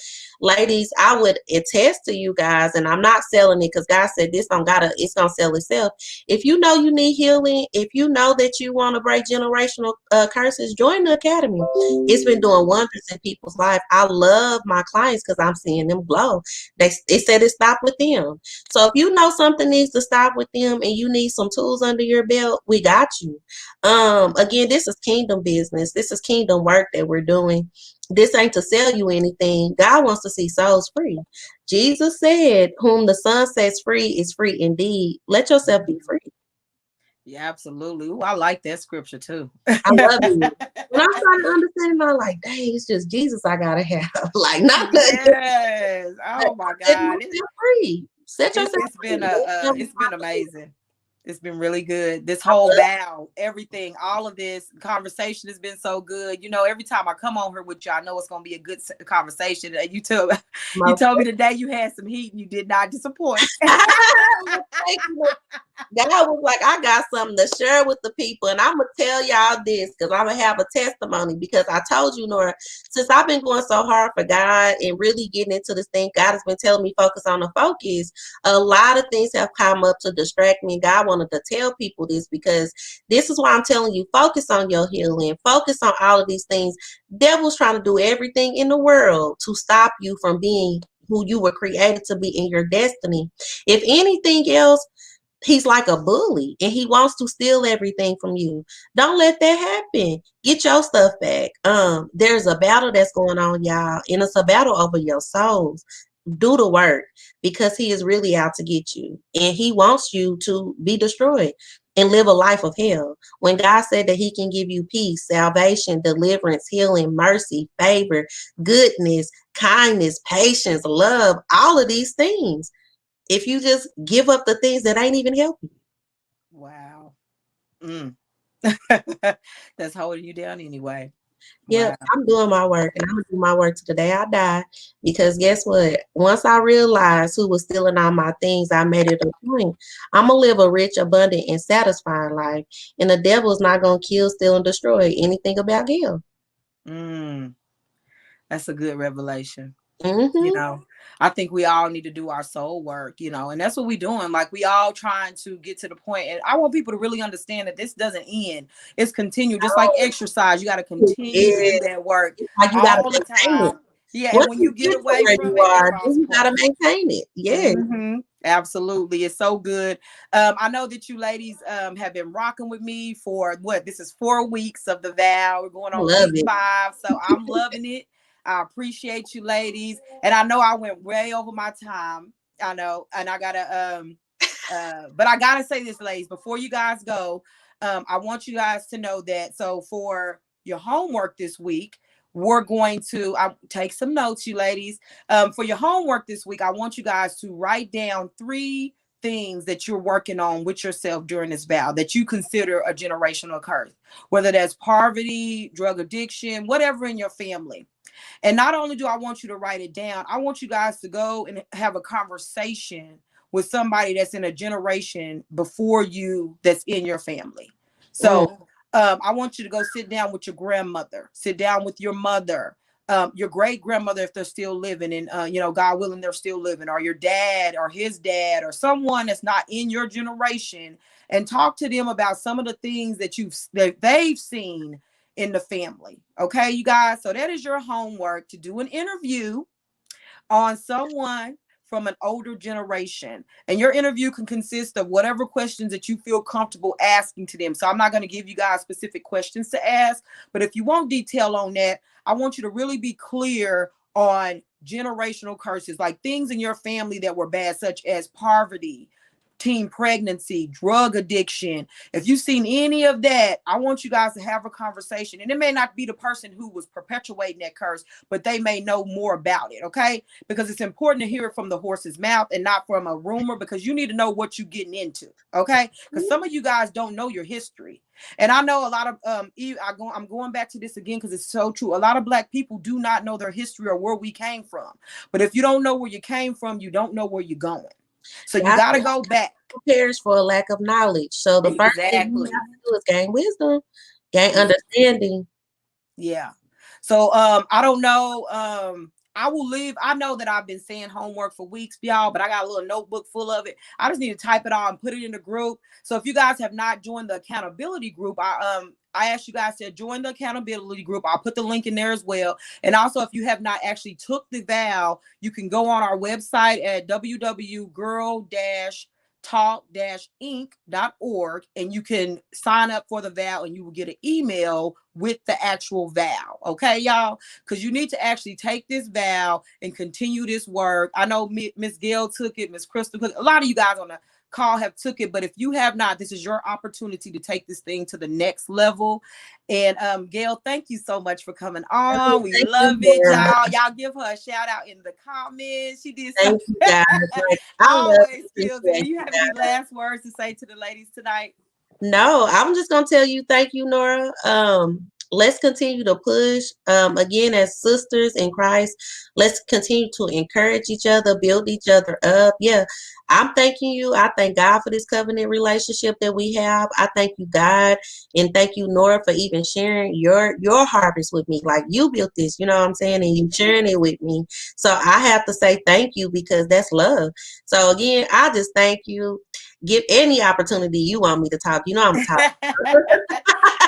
Speaker 1: Ladies, I would attest to you guys, and I'm not selling it because God said this don't gotta, it's gonna sell itself. If you know you need healing, if you know that you want to break generational curses, join the academy. It's been doing wonders in people's life. I love my clients because I'm seeing them glow. They said it stopped with them. So if you know something needs to stop with them and you need some tools under your belt, we got you. Again, this is kingdom business. This is kingdom work that we're doing. This ain't to sell you anything. God wants to see souls free. Jesus said, whom the Son sets free is free indeed. Let yourself be free.
Speaker 2: Yeah, absolutely. Ooh, I like that scripture too.
Speaker 1: I love it. When I started understanding, I'm like, dang, it's just Jesus I gotta have. Like, not that.
Speaker 2: Yes. Oh my
Speaker 1: Set
Speaker 2: God.
Speaker 1: yourself free. Set
Speaker 2: It's
Speaker 1: yourself
Speaker 2: it's been
Speaker 1: free.
Speaker 2: it's been amazing. It's been really good. This whole vow, everything, all of this conversation has been so good. You know, every time I come on here with you, I know it's gonna be a good conversation. And you told me today you had some heat and you did not disappoint.
Speaker 1: Thank you. God was like, I got something to share with the people, and I'm gonna tell y'all this because I'm gonna have a testimony. Because I told you, Nora, since I've been going so hard for God and really getting into this thing, God has been telling me focus on the focus. A lot of things have come up to distract me, and God wanted to tell people this because this is why I'm telling you, focus on your healing, focus on all of these things. Devil's trying to do everything in the world to stop you from being who you were created to be in your destiny. If anything else, he's like a bully and he wants to steal everything from you. Don't let that happen. Get your stuff back. There's a battle that's going on, y'all, and it's a battle over your souls. Do the work because he is really out to get you and he wants you to be destroyed and live a life of hell. When God said that he can give you peace, salvation, deliverance, healing, mercy, favor, goodness, kindness, patience, love, all of these things, if you just give up the things that ain't even helping you.
Speaker 2: Wow. Mm. That's holding you down anyway.
Speaker 1: Yep,
Speaker 2: Wow.
Speaker 1: I'm doing my work and I'm gonna do my work to the day I die. Because guess what? Once I realized who was stealing all my things, I made it a point. I'm gonna live a rich, abundant, and satisfying life. And the devil is not gonna kill, steal, and destroy anything about Gil.
Speaker 2: Mm. That's a good revelation. You
Speaker 1: Mm-hmm.
Speaker 2: know, I think we all need to do our soul work, you know, and that's what we're doing. Like, we all trying to get to the point. And I want people to really understand that this doesn't end. It's continue. Just like exercise, you got to continue to do
Speaker 1: It's
Speaker 2: that work
Speaker 1: like you gotta
Speaker 2: all the
Speaker 1: maintain it.
Speaker 2: time. Yeah, and
Speaker 1: Once
Speaker 2: when
Speaker 1: you
Speaker 2: you get
Speaker 1: get to
Speaker 2: away
Speaker 1: where
Speaker 2: from
Speaker 1: you
Speaker 2: it, it
Speaker 1: are,
Speaker 2: falls
Speaker 1: then you gotta
Speaker 2: apart.
Speaker 1: maintain it. Yes.
Speaker 2: Absolutely. It's so good. I know that you ladies have been rocking with me for what? This is 4 weeks of the vow. We're going
Speaker 1: I
Speaker 2: on
Speaker 1: love
Speaker 2: week
Speaker 1: it.
Speaker 2: 5. So I'm loving it. I appreciate you ladies. And I know I went way over my time. I know. And I gotta but I gotta say this, ladies, before you guys go, I want you guys to know that. So for your homework this week, we're going to take some notes, you ladies. For your homework this week, I want you guys to write down 3 things that you're working on with yourself during this vow that you consider a generational curse, whether that's poverty, drug addiction, whatever in your family. And not only do I want you to write it down, I want you guys to go and have a conversation with somebody that's in a generation before you that's in your family.
Speaker 1: Mm.
Speaker 2: So I want you to go sit down with your grandmother, sit down with your mother, your great grandmother if they're still living, and you know, God willing, they're still living, or your dad or his dad or someone that's not in your generation, and talk to them about some of the things that they've seen in the family. Okay, you guys. So that is your homework, to do an interview on someone from an older generation. And your interview can consist of whatever questions that you feel comfortable asking to them. So I'm not going to give you guys specific questions to ask, but if you want detail on that, I want you to really be clear on generational curses, like things in your family that were bad, such as poverty, teen pregnancy, drug addiction. If you've seen any of that, I want you guys to have a conversation. And it may not be the person who was perpetuating that curse, but they may know more about it. Okay, because it's important to hear it from the horse's mouth and not from a rumor, because you need to know what you're getting into. Okay, because some of you guys don't know your history. And I know a lot of I'm going back to this again because it's so true. A lot of Black people do not know their history or where we came from. But if you don't know where you came from, you don't know where you're going. So you
Speaker 1: God
Speaker 2: got to go back.
Speaker 1: perish for a lack of knowledge. So the first thing you
Speaker 2: Exactly.
Speaker 1: have to do is gain wisdom, gain
Speaker 2: Yeah.
Speaker 1: understanding.
Speaker 2: Yeah. So I don't know. I will leave. I know that I've been saying homework for weeks, y'all, but I got a little notebook full of it. I just need to type it all and put it in the group. So if you guys have not joined the accountability group, I asked you guys to join the accountability group. I'll put the link in there as well. And also, if you have not actually took the vow, you can go on our website at www.girl- talk-inc.org, and you can sign up for the vow and you will get an email with the actual vow. Okay, y'all? Because you need to actually take this vow and continue this work. I know Miss Gail took it, Miss Crystal took it. A lot of you guys on the call have took it, but if you have not, this is your opportunity to take this thing to the next level. And Gail, thank you so much for coming on. We
Speaker 1: Thank you,
Speaker 2: love it,
Speaker 1: Laura.
Speaker 2: y'all give her a shout out in the comments. She did so
Speaker 1: Thank you, guys. Like, I love and
Speaker 2: always kills it. Do
Speaker 1: appreciate
Speaker 2: you
Speaker 1: you
Speaker 2: have any
Speaker 1: guys.
Speaker 2: last words to say to the ladies tonight?
Speaker 1: No, I'm just gonna tell you thank you, Nora. Let's continue to push. Again, as sisters in Christ, let's continue to encourage each other, build each other up. Yeah, I'm thanking you. I thank God for this covenant relationship that we have. I thank you, God, and thank you, Nora, for even sharing your harvest with me. Like, you built this, you know what I'm saying, and you sharing it with me. So I have to say thank you because that's love. So again, I just thank you. Give any opportunity you want me to talk. You know I'm a talk.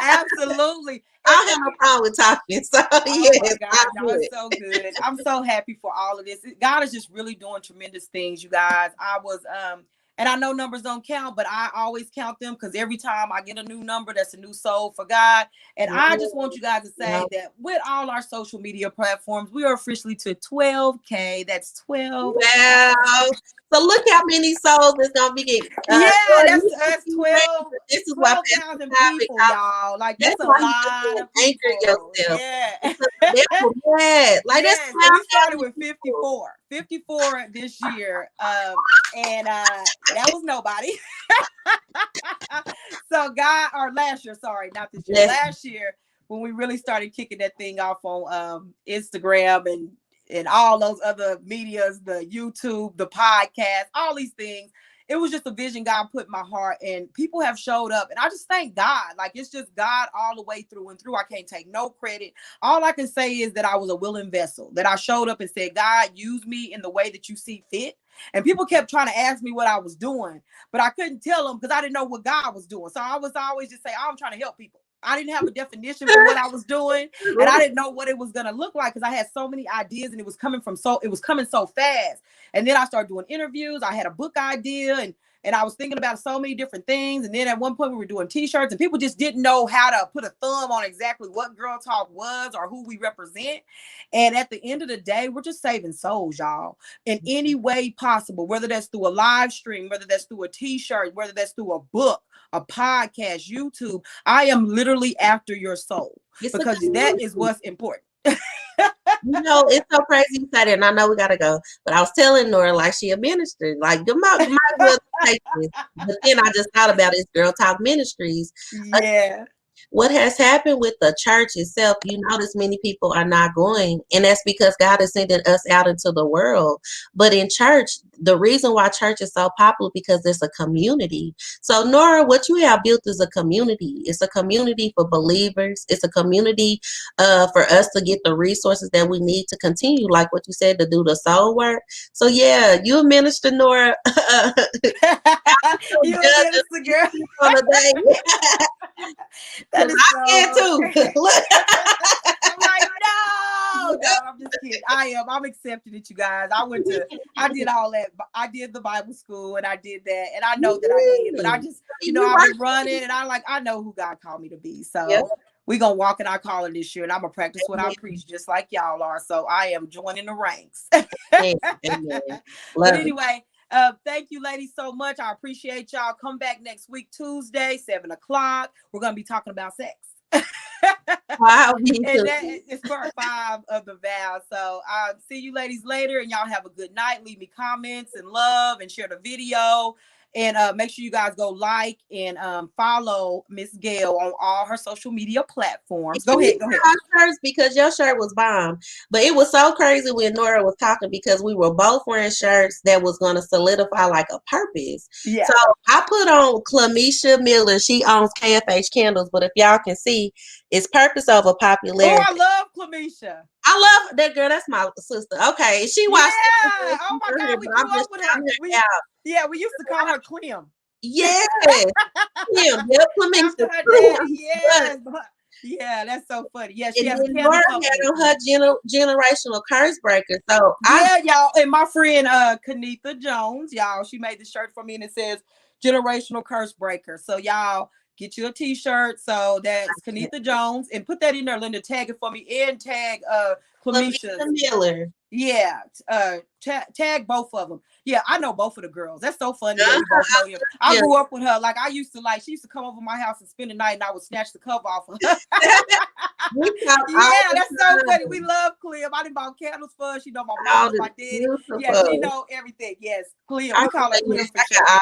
Speaker 2: Absolutely.
Speaker 1: I
Speaker 2: And
Speaker 1: don't have no problem with talking. So
Speaker 2: oh my
Speaker 1: yes, I
Speaker 2: God,
Speaker 1: do
Speaker 2: y'all are
Speaker 1: it.
Speaker 2: so good. I'm so happy for all of this. God is just really doing tremendous things, you guys. I was And I know numbers don't count, but I always count them because every time I get a new number, that's a new soul for God. And I just want you guys to say that with all our social media platforms, we are officially to 12K. That's 12.
Speaker 1: Wow. So look how many souls is gonna be getting.
Speaker 2: Yeah, that's
Speaker 1: This is why Pastor
Speaker 2: 12,000
Speaker 1: Topic.
Speaker 2: people, y'all. Like
Speaker 1: That's
Speaker 2: that's a
Speaker 1: why you
Speaker 2: lot
Speaker 1: just
Speaker 2: of
Speaker 1: anchor
Speaker 2: people.
Speaker 1: yourself.
Speaker 2: Yeah.
Speaker 1: They're mad. Like that's
Speaker 2: Yes, and we started
Speaker 1: 12,000
Speaker 2: with
Speaker 1: people.
Speaker 2: 54 this year. And that was nobody. So God, or last year, sorry, not this year.
Speaker 1: Yes.
Speaker 2: Last year, when we really started kicking that thing off on Instagram and all those other medias, the YouTube, the podcast, all these things. It was just a vision God put in my heart, and people have showed up. And I just thank God. Like, it's just God all the way through and through. I can't take no credit. All I can say is that I was a willing vessel, that I showed up and said, God, use me in the way that you see fit. And people kept trying to ask me what I was doing, but I couldn't tell them because I didn't know what God was doing. So I was always just say, oh, I'm trying to help people. I didn't have a definition for what I was doing, and I didn't know what it was going to look like because I had so many ideas, and it was coming so fast. And then I started doing interviews. I had a book idea, and I was thinking about so many different things. And then at one point we were doing t-shirts, and people just didn't know how to put a thumb on exactly what Girl Talk was or who we represent. And at the end of the day, we're just saving souls, y'all, in any way possible, whether that's through a live stream, whether that's through a t-shirt, whether that's through a book, a podcast, YouTube. I am literally after your soul because that is what's important.
Speaker 1: You know, it's so crazy you say that, and I know we gotta go. But I was telling Nora like she a minister, like you might as well take this. But then I just thought about this Girl Talk Ministries.
Speaker 2: Yeah.
Speaker 1: What has happened with the church itself, you notice many people are not going, and that's because God is sending us out into the world. But in church, the reason why church is so popular because it's a community. So Nora, what you have built is a community. It's a community for believers. It's a community for us to get the resources that we need to continue, like what you said, to do the soul work. So yeah, you a minister, Nora.
Speaker 2: You a minister, girl.
Speaker 1: On a day.
Speaker 2: That is so
Speaker 1: I too.
Speaker 2: I'm like, no, I'm just kidding. I'm accepting it, you guys. I did all that. I did the Bible school and I did that. And I know that I did, but I just, I've been running and I know who God called me to be. So we're going to walk in our calling this year and I'm going to practice what I preach just like y'all are. So I am joining the ranks. But anyway, thank you, ladies, so much. I appreciate y'all. Come back next week, Tuesday, 7:00. We're going to be talking about sex.
Speaker 1: Wow,
Speaker 2: and that is part 5 of the vow. So I'll see you ladies later, and y'all have a good night. Leave me comments and love and share the video. And make sure you guys go like and follow Miss Gail on all her social media platforms. Go ahead.
Speaker 1: Shirts because your shirt was bomb. But it was so crazy when Nora was talking because we were both wearing shirts that was going to solidify like a purpose.
Speaker 2: Yeah.
Speaker 1: So I put on Clamisha Miller. She owns KFH Candles. But if y'all can see, it's purpose over popularity.
Speaker 2: Oh, I love Clamisha.
Speaker 1: I love that girl. That's my sister. Okay. She watched.
Speaker 2: Yeah. Oh my God. We grew up with her. We used to call her Clem.
Speaker 1: Yes. Clem. Yep.
Speaker 2: After her dad. Yes. Yeah, that's so funny. Yeah, she has a candle company.
Speaker 1: Her generational curse breaker. So
Speaker 2: y'all, and my friend Kenitha Jones, y'all, she made the shirt for me and it says generational curse breaker. So y'all get you a t-shirt. So that's Kenitha Jones, and put that in there, Linda. Tag it for me and tag Clamisha
Speaker 1: Miller.
Speaker 2: Yeah, tag both of them. Yeah, I know both of the girls. That's so funny that we both know you. I grew up with her. Like she used to come over my house and spend the night, and I would snatch the cover off of her. Yeah, that's so funny. We love Clem. I done bought candles for her. She know my mom, my daddy. Yeah, she know everything. Yes, Clem. We call her Clem for sure.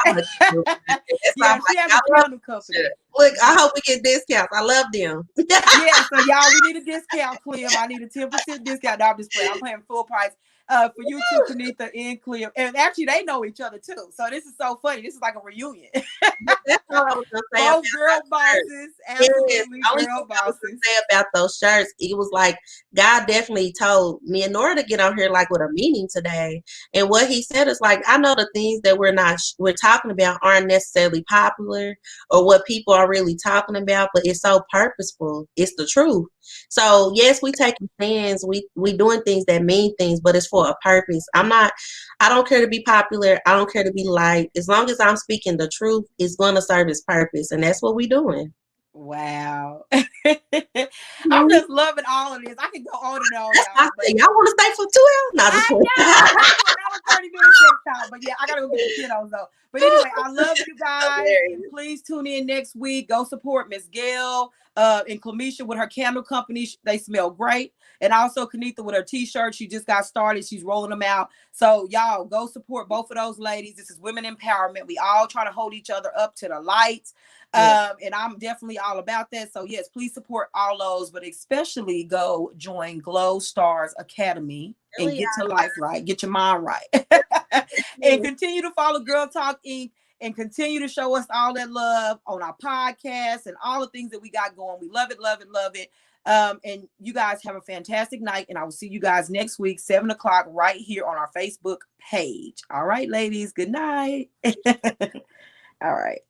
Speaker 2: Yeah, she has a candle company.
Speaker 1: Look, I hope we get discounts. I love them.
Speaker 2: Yeah, so y'all, we need a discount, Clem. I need a 10% discount. No, I'm just playing. I'm paying full price. For you two, Kenitha and Clem. And actually, they know each other too. So this is so funny. This is like a reunion.
Speaker 1: That's all I was going to say.
Speaker 2: Both girl bosses. Absolutely girl bosses.
Speaker 1: Say about those shirts, it was like God definitely told me and Nora to get on here like with a meeting today. And what he said is like, I know the things that we're talking about aren't necessarily popular or what people are really talking about, but it's so purposeful. It's the truth. So yes, we taking stands, we doing things that mean things, but it's for a purpose. I don't care to be popular, I don't care to be liked. As long as I'm speaking the truth, it's gonna serve its purpose. And that's what we doing.
Speaker 2: Wow. I'm just loving all of this. I can go on and on,
Speaker 1: That's why I
Speaker 2: y'all, but
Speaker 1: say y'all want to stay for 2 hours? Not just
Speaker 2: I
Speaker 1: play.
Speaker 2: know we could do another 30 minutes next time. But yeah, I gotta go get the kiddos though. But anyway, I love you guys. And please tune in next week. Go support Miss Gail and Clemisha with her candle company. They smell great. And also Kanitha with her t-shirt. She just got started. She's rolling them out. So y'all go support both of those ladies. This is women empowerment. We all try to hold each other up to the light. And I'm definitely all about that. So yes, please support all those, but especially go join Glow Stars Academy and get your life right, get your mind right. And continue to follow Girl Talk Inc. and continue to show us all that love on our podcast and all the things that we got going. We love it, love it, love it. And you guys have a fantastic night. And I will see you guys next week, 7 o'clock, right here on our Facebook page. All right, ladies. Good night. All right.